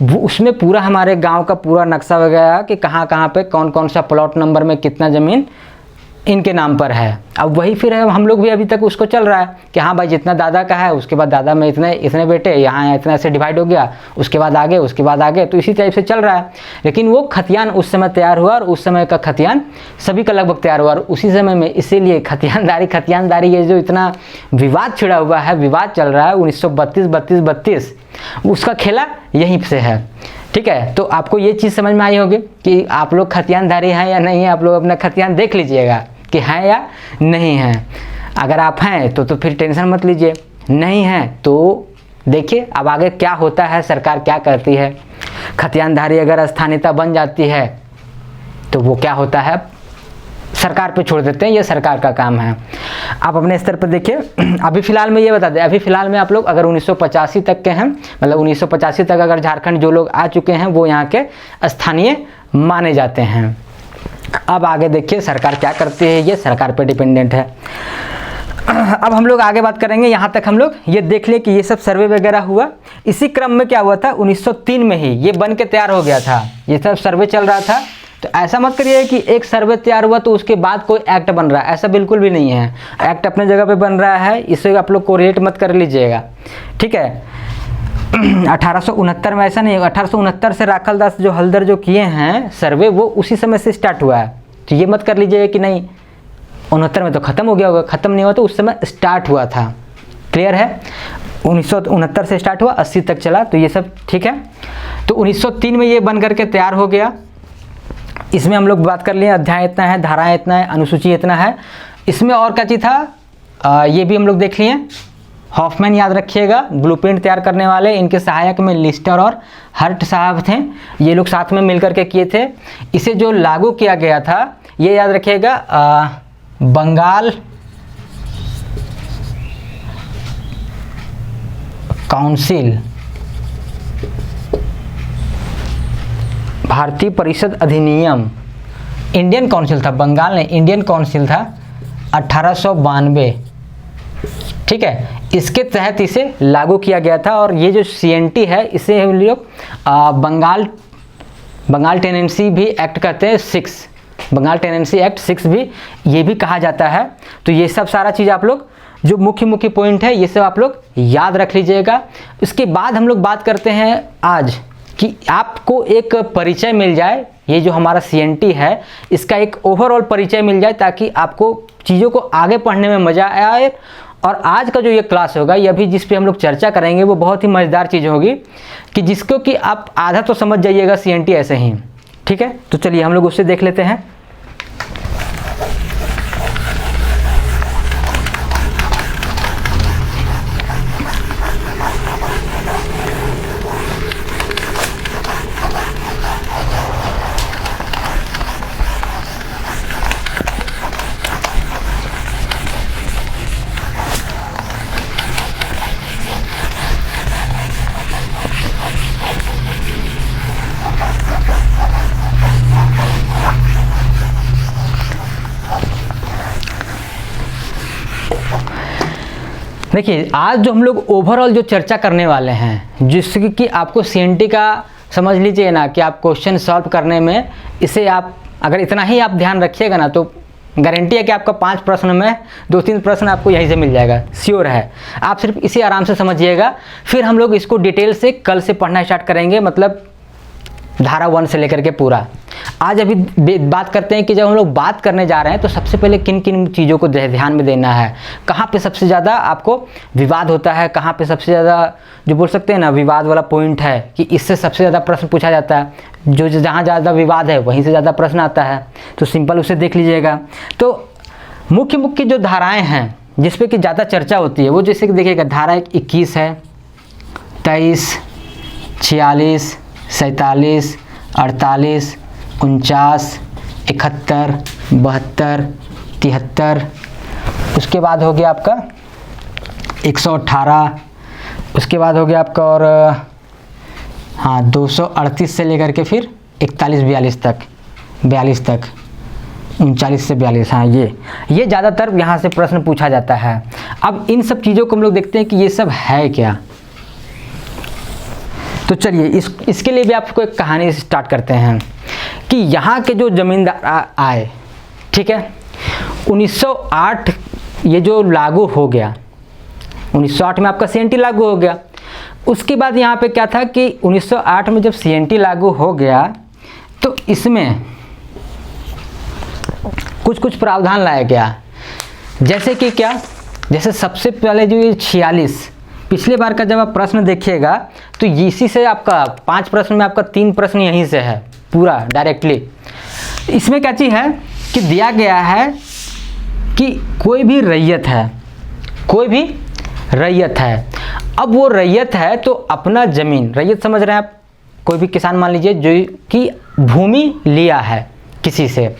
[SPEAKER 1] वो उसमें पूरा हमारे गांव का पूरा नक्शा वगैरह कि कहाँ पे कौन सा प्लॉट नंबर में कितना ज़मीन इनके नाम पर है। अब वही फिर है, हम लोग भी अभी तक उसको चल रहा है कि हाँ भाई जितना दादा का है, उसके बाद दादा में इतने बेटे, यहाँ इतना से डिवाइड हो गया, उसके बाद आगे, तो इसी टाइप से चल रहा है। लेकिन वो खतियान उस समय तैयार हुआ और उस समय का खतियान सभी का लगभग तैयार हुआ और उसी समय में, इसीलिए खतियानदारी ये जो इतना विवाद छिड़ा हुआ है, विवाद चल रहा है 1932 उसका खेला यहीं से है, ठीक है। तो आपको ये चीज़ समझ में आई होगी कि आप लोग खतियानदारी हैं या नहीं है। आप लोग अपना खतियान देख लीजिएगा कि हैं या नहीं हैं। अगर आप हैं तो फिर टेंशन मत लीजिए, नहीं हैं तो देखिए अब आगे क्या होता है, सरकार क्या करती है। खतियानदारी अगर स्थानीयता बन जाती है तो वो क्या होता है, सरकार पे छोड़ देते हैं, ये सरकार का काम है। आप अपने स्तर पर देखिए। अभी फ़िलहाल में ये बता दें, अभी फ़िलहाल में आप लोग अगर 1985 तक के हैं, मतलब 1985 तक अगर झारखंड जो लोग आ चुके हैं वो यहाँ के स्थानीय माने जाते हैं। अब आगे देखिए सरकार क्या करती है, ये सरकार पे डिपेंडेंट है। अब हम लोग आगे बात करेंगे। यहाँ तक हम लोग ये देख ले कि ये सब सर्वे वगैरह हुआ। इसी क्रम में क्या हुआ था, 1903 में ही ये बन के तैयार हो गया था। ये सब सर्वे चल रहा था। तो ऐसा मत करिए कि एक सर्वे तैयार हुआ तो उसके बाद कोई एक्ट बन रहा है, ऐसा बिल्कुल भी नहीं है। एक्ट अपने जगह पे बन रहा है, इसे आप लोग कोरिलेट मत कर लीजिएगा, ठीक है। 1869 में ऐसा नहीं है। 1869 से राखलदास जो हलदर जो किए हैं सर्वे, वो उसी समय से स्टार्ट हुआ है। तो ये मत कर लीजिएगा कि नहीं 69 में तो ख़त्म हो गया होगा, ख़त्म नहीं हुआ, तो उस समय स्टार्ट हुआ था। क्लियर है। 1969 से स्टार्ट हुआ, 80 तक चला, तो ये सब ठीक है। तो 1903 में ये बन करके तैयार हो गया। इसमें हम लोग बात कर लिए अध्याय इतना है, धाराएं इतना है, अनुसूची इतना है। इसमें और क्या चीज़ था ये भी हम लोग देख लिए। हॉफमैन याद रखिएगा, ब्लूप्रिंट तैयार करने वाले, इनके सहायक में लिस्टर और हर्ट साहब थे, ये लोग साथ में मिलकर के किए थे। इसे जो लागू किया गया था ये याद रखिएगा बंगाल काउंसिल, भारतीय परिषद अधिनियम, इंडियन काउंसिल था, बंगाल नहीं इंडियन काउंसिल था, 1892, ठीक है। इसके तहत इसे लागू किया गया था। और ये जो CNT है इसे हम लोग बंगाल टेनेंसी भी एक्ट कहते हैं, 6 बंगाल टेनेंसी एक्ट 6 भी ये भी कहा जाता है। तो ये सब सारा चीज़ आप लोग जो मुख्य मुख्य पॉइंट है ये सब आप लोग याद रख लीजिएगा। इसके बाद हम लोग बात करते हैं आज कि आपको एक परिचय मिल जाए, ये जो हमारा CNT है इसका एक ओवरऑल परिचय मिल जाए ताकि आपको चीज़ों को आगे पढ़ने में मज़ा आए। और आज का जो ये क्लास होगा ये अभी जिस पे हम लोग चर्चा करेंगे वो बहुत ही मज़ेदार चीज़ होगी कि जिसको कि आप आधा तो समझ जाइएगा CNT ऐसे ही, ठीक है। तो चलिए हम लोग उससे देख लेते हैं। देखिए आज जो हम लोग ओवरऑल जो चर्चा करने वाले हैं जिससे कि आपको CNT का समझ लीजिए ना कि आप क्वेश्चन सॉल्व करने में इसे आप अगर इतना ही आप ध्यान रखिएगा ना तो गारंटी है कि आपका 5 प्रश्न में 2-3 प्रश्न आपको यहीं से मिल जाएगा, श्योर है। आप सिर्फ इसे आराम से समझिएगा। फिर हम लोग इसको डिटेल से कल से पढ़ना स्टार्ट करेंगे, मतलब धारा 1 से लेकर के पूरा। आज अभी बात करते हैं कि जब हम लोग बात करने जा रहे हैं तो सबसे पहले किन किन चीज़ों को ध्यान में देना है, कहाँ पे सबसे ज़्यादा आपको विवाद होता है, कहाँ पे सबसे ज़्यादा जो बोल सकते हैं ना विवाद वाला पॉइंट है कि इससे सबसे ज़्यादा प्रश्न पूछा जाता है, जो जहाँ ज़्यादा विवाद है वहीं से ज़्यादा प्रश्न आता है। तो सिंपल उसे देख लीजिएगा। तो मुख्य मुख्य जो धाराएँ हैं जिस पर कि ज़्यादा चर्चा होती है वो जैसे कि देखिएगा धारा 21 है, 23, 46, 47, 48, 49, 71, 72, 73, उसके बाद हो गया आपका 118, उसके बाद हो गया आपका और हाँ 238 से लेकर के फिर 41-42 तक, 42 तक, 39 से 42, हाँ ये ज़्यादातर यहाँ से प्रश्न पूछा जाता है। अब इन सब चीज़ों को हम लोग देखते हैं कि ये सब है क्या। तो चलिए इसके लिए भी आपको एक कहानी स्टार्ट करते हैं कि यहाँ के जो ज़मींदार आए, ठीक है, 1908 ये जो लागू हो गया, 1908 में आपका CNT लागू हो गया। उसके बाद यहाँ पे क्या था कि 1908 में जब CNT लागू हो गया तो इसमें कुछ प्रावधान लाया गया, जैसे कि क्या, जैसे सबसे पहले जो ये 46 पिछले बार का जब आप प्रश्न देखिएगा तो इसी से आपका 5 प्रश्न में आपका 3 प्रश्न यहीं से है पूरा डायरेक्टली। इसमें क्या चीज़ है कि दिया गया है कि कोई भी रैयत है, कोई भी रैयत है, अब वो रैयत है तो अपना ज़मीन, रैयत समझ रहे हैं आप, कोई भी किसान मान लीजिए जो कि भूमि लिया है किसी से,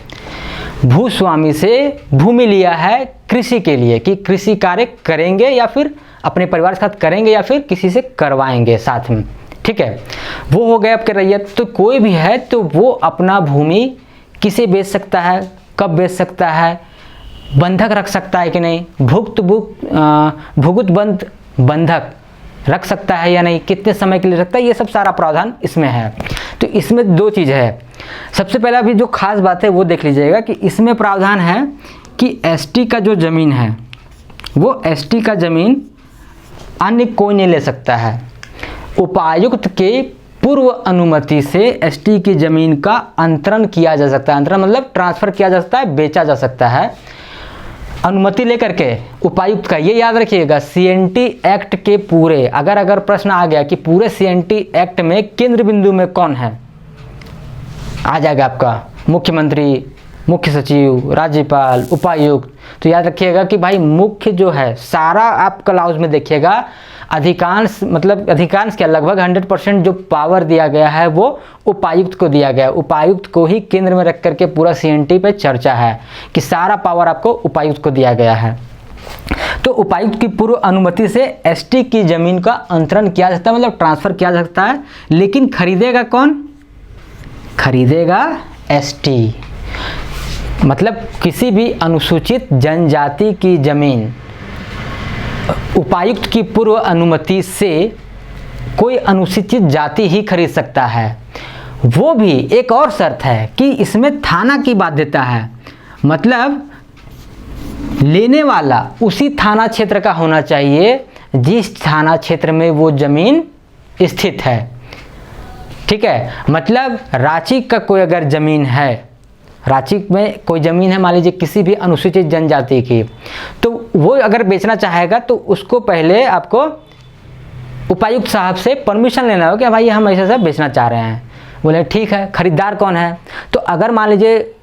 [SPEAKER 1] भूस्वामी से भूमि लिया है कृषि के लिए कि कृषि कार्य करेंगे या फिर अपने परिवार के साथ करेंगे या फिर किसी से करवाएंगे साथ में, ठीक है, वो हो गए आपके रैयत। तो कोई भी है तो वो अपना भूमि किसे बेच सकता है, कब बेच सकता है, बंधक रख सकता है कि नहीं, भुगत बंधक रख सकता है या नहीं, कितने समय के लिए रखता है, ये सब सारा प्रावधान इसमें है। तो इसमें 2 चीज़ है। सबसे पहले अभी जो खास बात है वो देख लीजिएगा कि इसमें प्रावधान है कि ST का जो ज़मीन है वो ST का ज़मीन अन्य कोई नहीं ले सकता है। उपायुक्त के पूर्व अनुमति से ST की ज़मीन का अंतरण किया जा सकता है, अंतरण मतलब ट्रांसफ़र किया जा सकता है, बेचा जा सकता है अनुमति लेकर के उपायुक्त का। ये याद रखिएगा CNT एक्ट के पूरे, अगर प्रश्न आ गया कि पूरे CNT एक्ट में केंद्र बिंदु में कौन है, आ जाएगा आपका मुख्यमंत्री, मुख्य सचिव, राज्यपाल, उपायुक्त। तो याद रखिएगा कि भाई मुख्य जो है सारा आप क्लाउज में देखिएगा, अधिकांश मतलब अधिकांश क्या लगभग 100% जो पावर दिया गया है वो उपायुक्त को दिया गया है। उपायुक्त को ही केंद्र में रख करके पूरा सीएनटी पे चर्चा है कि सारा पावर आपको उपायुक्त को दिया गया है। तो उपायुक्त की पूर्व अनुमति से एसटी की जमीन का अंतरण किया जा सकता है, मतलब ट्रांसफर किया जा सकता है, लेकिन खरीदेगा कौन? खरीदेगा एसटी। मतलब किसी भी अनुसूचित जनजाति की जमीन उपायुक्त की पूर्व अनुमति से कोई अनुसूचित जाति ही खरीद सकता है। वो भी एक और शर्त है कि इसमें थाना की बाध्यता है, मतलब लेने वाला उसी थाना क्षेत्र का होना चाहिए जिस थाना क्षेत्र में वो जमीन स्थित है। ठीक है, मतलब रांची का कोई अगर ज़मीन है, रांची में कोई ज़मीन है मान लीजिए किसी भी अनुसूचित जनजाति की, तो वो अगर बेचना चाहेगा तो उसको पहले आपको उपायुक्त साहब से परमिशन लेना होगा कि भाई हम ऐसा सब बेचना चाह रहे हैं। बोले ठीक है, खरीदार कौन है? तो अगर मान लीजिए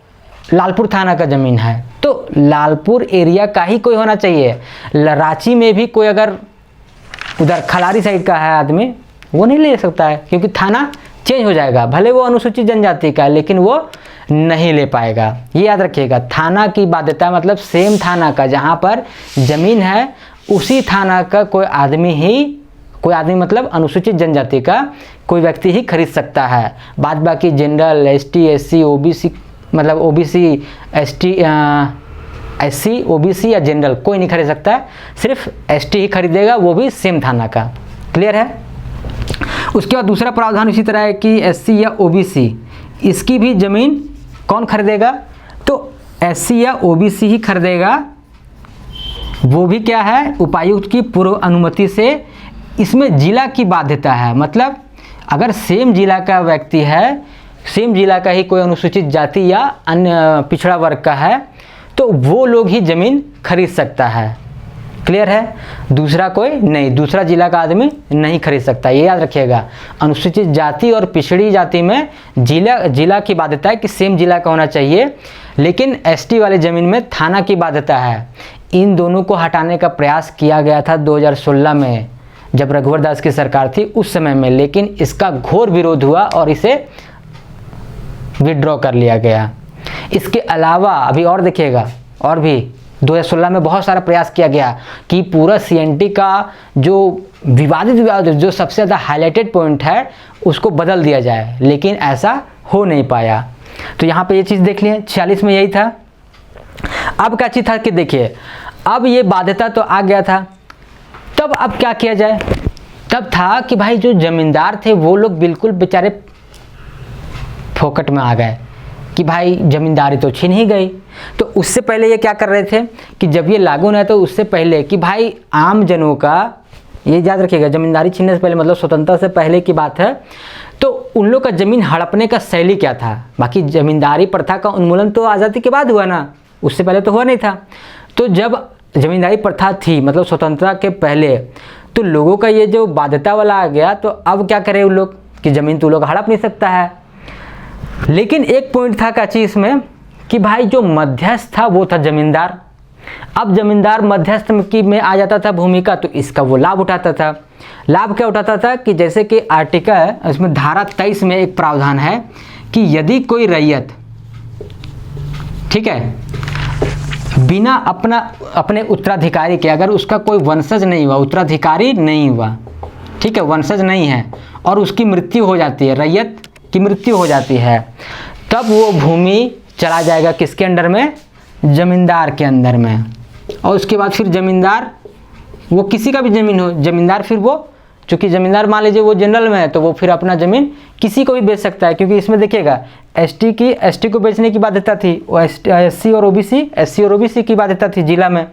[SPEAKER 1] लालपुर थाना का ज़मीन है तो लालपुर एरिया का ही कोई होना चाहिए। रांची में भी कोई अगर उधर खलारी साइड का है आदमी, वो नहीं ले सकता है क्योंकि थाना चेंज हो जाएगा। भले वो अनुसूचित जनजाति का है लेकिन वो नहीं ले पाएगा। ये याद रखिएगा, थाना की बाध्यता मतलब सेम थाना का जहाँ पर ज़मीन है उसी थाना का कोई आदमी मतलब अनुसूचित जनजाति का कोई व्यक्ति ही खरीद सकता है। बाद बाकी जनरल, एसटी, एससी, ओबीसी मतलब ओबीसी, एससी, ओबीसी या जनरल कोई नहीं खरीद सकता है, सिर्फ एसटी ही खरीदेगा, वो भी सेम थाना का। क्लियर है? उसके बाद दूसरा प्रावधान इसी तरह है कि एससी या ओबीसी इसकी भी ज़मीन कौन खरीदेगा? तो एससी या ओबीसी ही खरीदेगा। वो भी क्या है? उपायुक्त की पूर्व अनुमति से। इसमें जिला की बाध्यता है, मतलब अगर सेम जिला का व्यक्ति है, सेम जिला का ही कोई अनुसूचित जाति या अन्य पिछड़ा वर्ग का है तो वो लोग ही ज़मीन खरीद सकता है। क्लियर है? दूसरा कोई नहीं, दूसरा जिला का आदमी नहीं खरीद सकता। ये याद रखिएगा, अनुसूचित जाति और पिछड़ी जाति में जिला की बाध्यता है कि सेम जिला का होना चाहिए, लेकिन एसटी वाले ज़मीन में थाना की बाध्यता है। इन दोनों को हटाने का प्रयास किया गया था 2016 में जब रघुवर दास की सरकार थी उस समय में, लेकिन इसका घोर विरोध हुआ और इसे विड्रॉ कर लिया गया। इसके अलावा अभी और देखिएगा, और भी 2016 में बहुत सारा प्रयास किया गया कि पूरा सीएनटी का जो विवादित जो सबसे ज़्यादा हाईलाइटेड पॉइंट है उसको बदल दिया जाए, लेकिन ऐसा हो नहीं पाया। तो यहाँ पे ये चीज़ देख लिए, 46 में यही था। अब क्या चीज़ था कि देखिए, अब ये बाध्यता तो आ गया था, तब अब क्या किया जाए? तब था कि भाई जो जमींदार थे वो लोग बिल्कुल बेचारे फोकट में आ गए कि भाई ज़मींदारी तो छीन ही गई। तो उससे पहले ये क्या कर रहे थे कि जब ये लागू नहीं तो उससे पहले कि भाई आम जनों का, ये याद रखिएगा, ज़मींदारी छीनने से पहले मतलब स्वतंत्रता से पहले की बात है, तो उन लोग का ज़मीन हड़पने का शैली क्या था? बाकी ज़मींदारी प्रथा का उन्मूलन तो आज़ादी के बाद हुआ ना, उससे पहले तो हुआ नहीं था। तो जब ज़मींदारी प्रथा थी मतलब स्वतंत्रता के पहले, तो लोगों का ये जो बाध्यता वाला आ गया, तो अब क्या करें उन लोग कि ज़मीन तो लोग हड़प नहीं सकता है। लेकिन एक पॉइंट था काची इसमें कि भाई जो मध्यस्थ था वो था जमींदार। अब जमींदार मध्यस्थ की में आ जाता था भूमिका, तो इसका वो लाभ उठाता था। लाभ क्या उठाता था कि जैसे कि आर्टिकल इसमें धारा 23 में एक प्रावधान है कि यदि कोई रैयत, ठीक है, बिना अपने उत्तराधिकारी के, अगर उसका कोई वंशज नहीं हुआ, उत्तराधिकारी नहीं हुआ, ठीक है, वंशज नहीं है, और उसकी मृत्यु हो जाती है, रैयत की मृत्यु हो जाती है, तब वो भूमि चला जाएगा किसके अंडर में? जमींदार के अंदर में। और उसके बाद फिर जमींदार, वो किसी का भी ज़मीन हो, जमींदार फिर वो, चूँकि ज़मींदार मान लीजिए वो जनरल में है तो वो फिर अपना ज़मीन किसी को भी बेच सकता है, क्योंकि इसमें देखिएगा एसटी को बेचने की बाध्यता थी, वो एससी और ओबीसी की बाध्यता थी जिला में,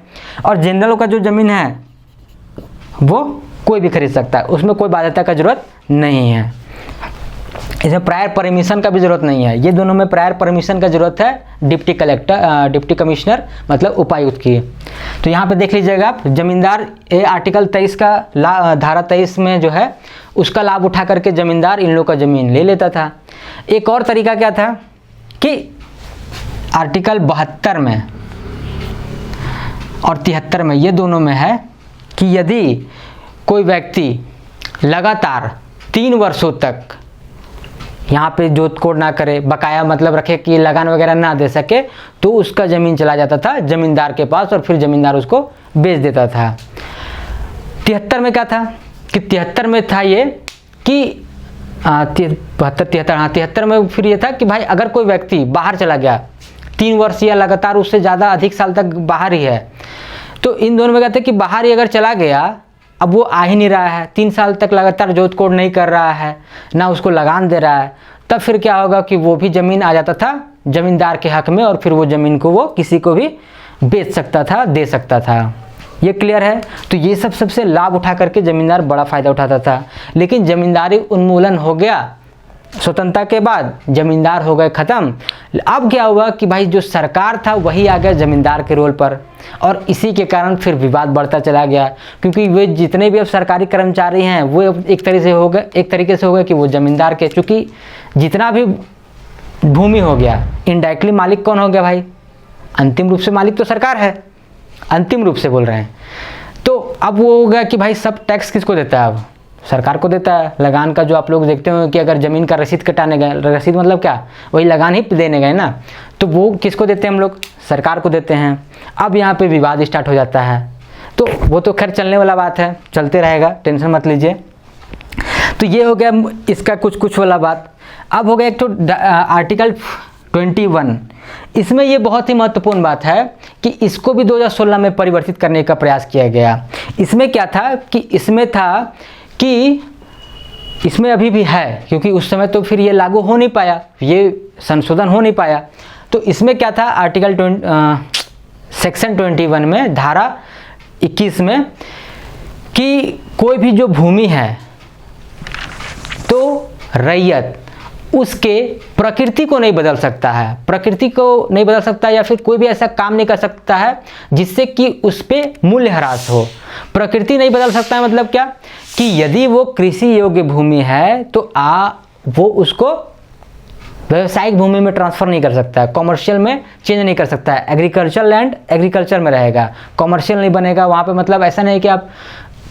[SPEAKER 1] और जनरल का जो ज़मीन है वो कोई भी खरीद सकता है, उसमें कोई बाध्यता का जरूरत नहीं है। इसमें प्रायर परमिशन का भी ज़रूरत नहीं है। ये दोनों में प्रायर परमिशन का ज़रूरत है डिप्टी कमिश्नर मतलब उपायुक्त की। तो यहाँ पे देख लीजिएगा आप, जमींदार आर्टिकल 23 का धारा 23 में जो है उसका लाभ उठा करके जमींदार इन लोग का ज़मीन ले लेता था। एक और तरीका क्या था कि आर्टिकल 72 में और 73 में, ये दोनों में है कि यदि कोई व्यक्ति लगातार 3 वर्षों तक यहाँ पे जोत कोड ना करे, बकाया मतलब रखे कि लगान वगैरह ना दे सके, तो उसका ज़मीन चला जाता था ज़मींदार के पास और फिर ज़मींदार उसको बेच देता था। 73 में क्या था कि 73 में था ये कि 73 में फिर ये था कि भाई अगर कोई व्यक्ति बाहर चला गया 3 वर्ष या लगातार उससे ज़्यादा अधिक साल तक बाहर ही है, तो इन दोनों में कहते हैं कि बाहर ही अगर चला गया, अब वो आ ही नहीं रहा है, 3 साल तक लगातार जोत कोड नहीं कर रहा है, ना उसको लगान दे रहा है, तब फिर क्या होगा कि वो भी ज़मीन आ जाता था ज़मींदार के हक में और फिर वो ज़मीन को वो किसी को भी बेच सकता था, दे सकता था। ये क्लियर है। तो ये सब सबसे लाभ उठा करके ज़मींदार बड़ा फ़ायदा उठाता था। लेकिन ज़मींदारी उन्मूलन हो गया स्वतंत्रता के बाद, ज़मींदार हो गए ख़त्म। अब क्या हुआ कि भाई जो सरकार था वही आ गया ज़मींदार के रोल पर, और इसी के कारण फिर विवाद बढ़ता चला गया, क्योंकि वे जितने भी अब सरकारी कर्मचारी हैं वो एक तरीके से हो गए कि वो ज़मींदार के, चूँकि जितना भी भूमि हो गया इनडायरेक्टली मालिक कौन हो गया भाई, अंतिम रूप से मालिक तो सरकार है, अंतिम रूप से बोल रहे हैं। तो अब वो हो गया कि भाई सब टैक्स किसको देता है, अब सरकार को देता है। लगान का जो आप लोग देखते हो कि अगर ज़मीन का रसीद कटाने गए, रसीद मतलब क्या, वही लगान ही देने गए ना, तो वो किसको देते हैं हम लोग, सरकार को देते हैं। अब यहाँ पे विवाद स्टार्ट हो जाता है, तो वो तो खैर चलने वाला बात है, चलते रहेगा, टेंशन मत लीजिए। तो ये हो गया इसका कुछ वाला बात। अब हो गया एक तो आर्टिकल 21, इसमें ये बहुत ही महत्वपूर्ण बात है कि इसको भी 2016 में परिवर्तित करने का प्रयास किया गया। इसमें क्या था कि इसमें था कि इसमें अभी भी है, क्योंकि उस समय तो फिर ये लागू हो नहीं पाया, ये संशोधन हो नहीं पाया। तो इसमें क्या था आर्टिकल सेक्शन 21 में धारा 21 में कि कोई भी जो भूमि है तो रैयत उसके प्रकृति को नहीं बदल सकता है, प्रकृति को नहीं बदल सकता, या फिर कोई भी ऐसा काम नहीं कर सकता है जिससे कि उस पर मूल्य ह्रास हो। प्रकृति नहीं बदल सकता है मतलब क्या कि यदि वो कृषि योग्य भूमि है तो वो उसको व्यावसायिक भूमि में ट्रांसफ़र नहीं कर सकता है, कॉमर्शियल में चेंज नहीं कर सकता है। एग्रीकल्चर लैंड एग्रीकल्चर में रहेगा, कॉमर्शियल नहीं बनेगा वहाँ पे। मतलब ऐसा नहीं कि आप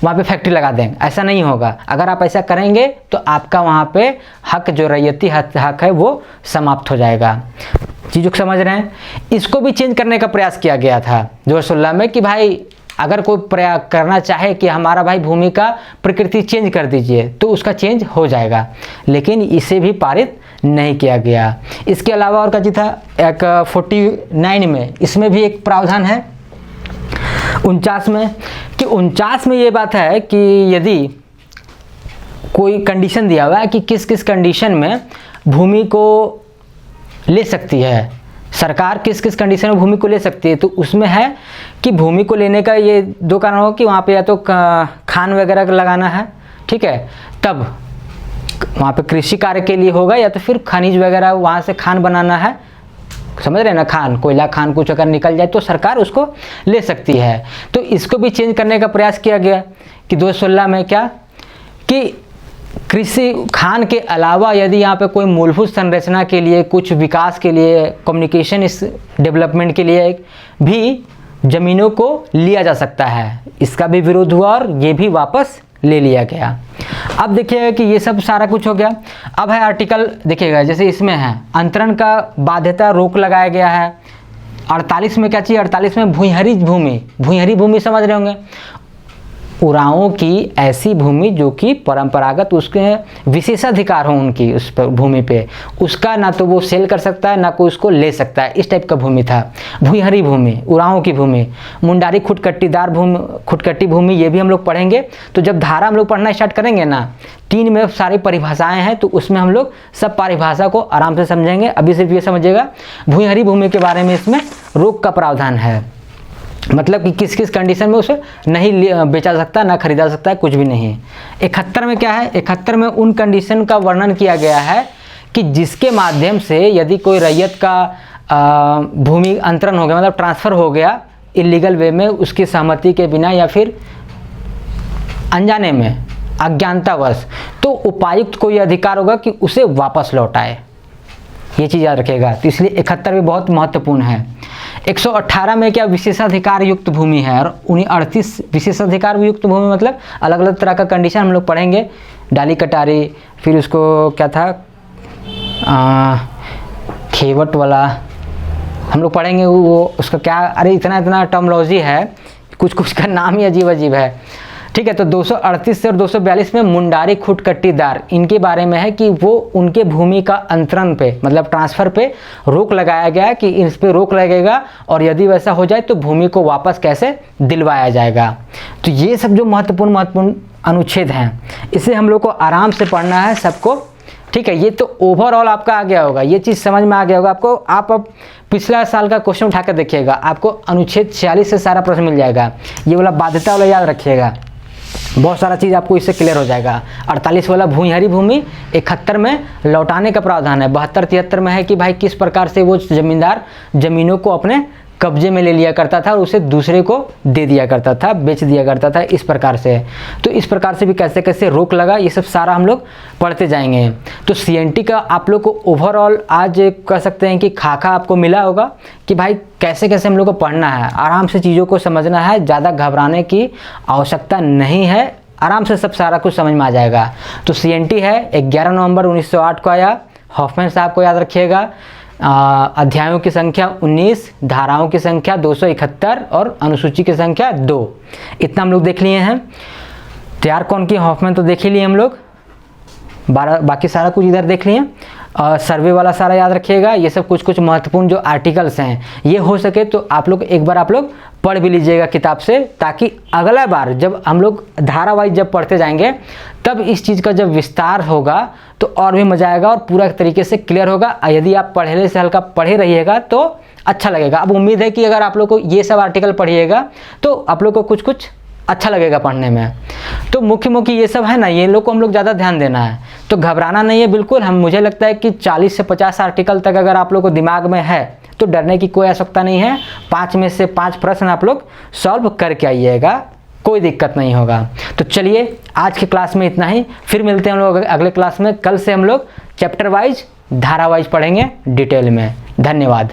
[SPEAKER 1] वहाँ पे फैक्ट्री लगा दें, ऐसा नहीं होगा। अगर आप ऐसा करेंगे तो आपका वहाँ पे हक, जो रैयती हक है, वो समाप्त हो जाएगा। चीज़ों को समझ रहे हैं। इसको भी चेंज करने का प्रयास किया गया था 2016 में कि भाई अगर कोई प्रयास करना चाहे कि हमारा भाई भूमि का प्रकृति चेंज कर दीजिए तो उसका चेंज हो जाएगा, लेकिन इसे भी पारित नहीं किया गया। इसके अलावा और क्या था, एक 49 में, इसमें भी एक प्रावधान है 49 में, कि 49 में ये बात है कि यदि कोई कंडीशन दिया हुआ है कि किस किस कंडीशन में भूमि को ले सकती है सरकार, किस किस कंडीशन में भूमि को ले सकती है, तो उसमें है कि भूमि को लेने का ये 2 कारण हो कि वहाँ पे या तो खान वगैरह लगाना है, ठीक है, तब वहाँ पे कृषि कार्य के लिए होगा, या तो फिर खनिज वगैरह वहाँ से खान बनाना है, समझ रहे हैं ना, खान, कोयला खान कुछ अगर निकल जाए तो सरकार उसको ले सकती है। तो इसको भी चेंज करने का प्रयास किया गया कि 2016 में क्या कि कृषि खान के अलावा यदि यहाँ पे कोई मूलभूत संरचना के लिए, कुछ विकास के लिए, कम्युनिकेशन इस डेवलपमेंट के लिए भी ज़मीनों को लिया जा सकता है। इसका भी विरोध हुआ और ये भी वापस ले लिया गया। अब देखिएगा कि ये सब सारा कुछ हो गया। अब है आर्टिकल, देखिएगा जैसे इसमें है अंतरण का बाध्यता रोक लगाया गया है। 48 में क्या चाहिए, 48 में भूइंहरी भूमि समझ रहे होंगे, उरांवों की ऐसी भूमि जो कि परंपरागत उसके विशेषाधिकार हो उनकी उस पर भूमि पे, उसका ना तो वो सेल कर सकता है ना कोई उसको ले सकता है, इस टाइप का भूमि था। भूइंहरी भूमि, उरांवों की भूमि, मुंडारी खुटकट्टी भूमि, ये भी हम लोग पढ़ेंगे। तो जब धारा हम लोग पढ़ना स्टार्ट करेंगे ना, 3 में सारी परिभाषाएं हैं, तो उसमें हम लोग सब परिभाषा को आराम से समझेंगे। अभी सिर्फ ये समझिएगा भूइंहरी भूमि के बारे में इसमें रोक का प्रावधान है, मतलब कि किस किस कंडीशन में उसे नहीं बेचा सकता, ना खरीदा सकता है, कुछ भी नहीं। 71 में क्या है, 71 में उन कंडीशन का वर्णन किया गया है कि जिसके माध्यम से यदि कोई रैयत का भूमि अंतरण हो गया, मतलब ट्रांसफ़र हो गया इलीगल वे में, उसकी सहमति के बिना या फिर अनजाने में, अज्ञानतावश, तो उपायुक्त को यह अधिकार होगा कि उसे वापस लौटाए। ये चीज़ याद रखिएगा। तो इसलिए 71 भी बहुत महत्वपूर्ण है। 118 में क्या विशेषाधिकार युक्त भूमि है, और 38 विशेषाधिकार युक्त भूमि मतलब अलग अलग तरह का कंडीशन हम लोग पढ़ेंगे। डाली कटारी, फिर उसको क्या था खेवट वाला हम लोग पढ़ेंगे, वो उसका क्या, अरे इतना टर्मोलॉजी है, कुछ का नाम ही अजीब अजीब है। ठीक है, तो 238 से और 242 में मुंडारी खुटकट्टीदार, इनके बारे में है कि वो उनके भूमि का अंतरण पे मतलब ट्रांसफ़र पे रोक लगाया गया है कि इस पे रोक लगेगा, और यदि वैसा हो जाए तो भूमि को वापस कैसे दिलवाया जाएगा। तो ये सब जो महत्वपूर्ण अनुच्छेद हैं, इसे हम लोग को आराम से पढ़ना है सबको। ठीक है, ये तो ओवरऑल आपका आ गया होगा, ये चीज़ समझ में आ गया होगा आपको। आप अब पिछला साल का क्वेश्चन उठाकर देखिएगा, आपको अनुच्छेद 46 से सारा प्रश्न मिल जाएगा। ये वाला बाध्यता वाला याद रखिएगा, बहुत सारा चीज़ आपको इससे क्लियर हो जाएगा। 48 वाला भूमिहरी भूमि, 71 में लौटाने का प्रावधान है, 72 73 में है कि भाई किस प्रकार से वो जमींदार ज़मीनों को अपने कब्जे में ले लिया करता था और उसे दूसरे को दे दिया करता था, बेच दिया करता था, इस प्रकार से। तो इस प्रकार से भी कैसे कैसे रोक लगा, ये सब सारा हम लोग पढ़ते जाएंगे। तो CNT का आप लोग को ओवरऑल आज कह सकते हैं कि खाका आपको मिला होगा कि भाई कैसे कैसे हम लोग को पढ़ना है, आराम से चीज़ों को समझना है, ज़्यादा घबराने की आवश्यकता नहीं है, आराम से सब सारा कुछ समझ में आ जाएगा। तो CNT है 11 नवंबर 1908 को आया, हॉफमैन साहब को याद रखिएगा। अध्यायों की संख्या 19, धाराओं की संख्या 271 और अनुसूची की संख्या 2। इतना हम लोग देख लिए हैं। तैयार कौन की, हॉफमैन तो देख ही लिए हम लोग, बाकी सारा कुछ इधर देख लिए। सर्वे वाला सारा याद रखिएगा। ये सब कुछ महत्वपूर्ण जो आर्टिकल्स हैं, ये हो सके तो आप लोग एक बार आप लोग पढ़ भी लीजिएगा किताब से, ताकि अगला बार जब हम लोग धारावाहिक जब पढ़ते जाएंगे तब इस चीज़ का जब विस्तार होगा तो और भी मज़ा आएगा और पूरा तरीके से क्लियर होगा। यदि आप पढ़ने से हल्का पढ़े रहिएगा तो अच्छा लगेगा। अब उम्मीद है कि अगर आप लोग को ये सब आर्टिकल पढ़िएगा तो आप लोग को कुछ अच्छा लगेगा पढ़ने में। तो मुख्य ये सब है ना, ये लोग को हम लोग ज़्यादा ध्यान देना है, तो घबराना नहीं है बिल्कुल। मुझे लगता है कि 40 से 50 आर्टिकल तक अगर आप लोग को दिमाग में है तो डरने की कोई आवश्यकता नहीं है। 5 में से 5 प्रश्न आप लोग सॉल्व करके आइएगा, कोई दिक्कत नहीं होगा। तो चलिए आज की क्लास में इतना ही, फिर मिलते हैं हम लोग अगले क्लास में। कल से हम लोग चैप्टर वाइज धारा वाइज पढ़ेंगे डिटेल में। धन्यवाद।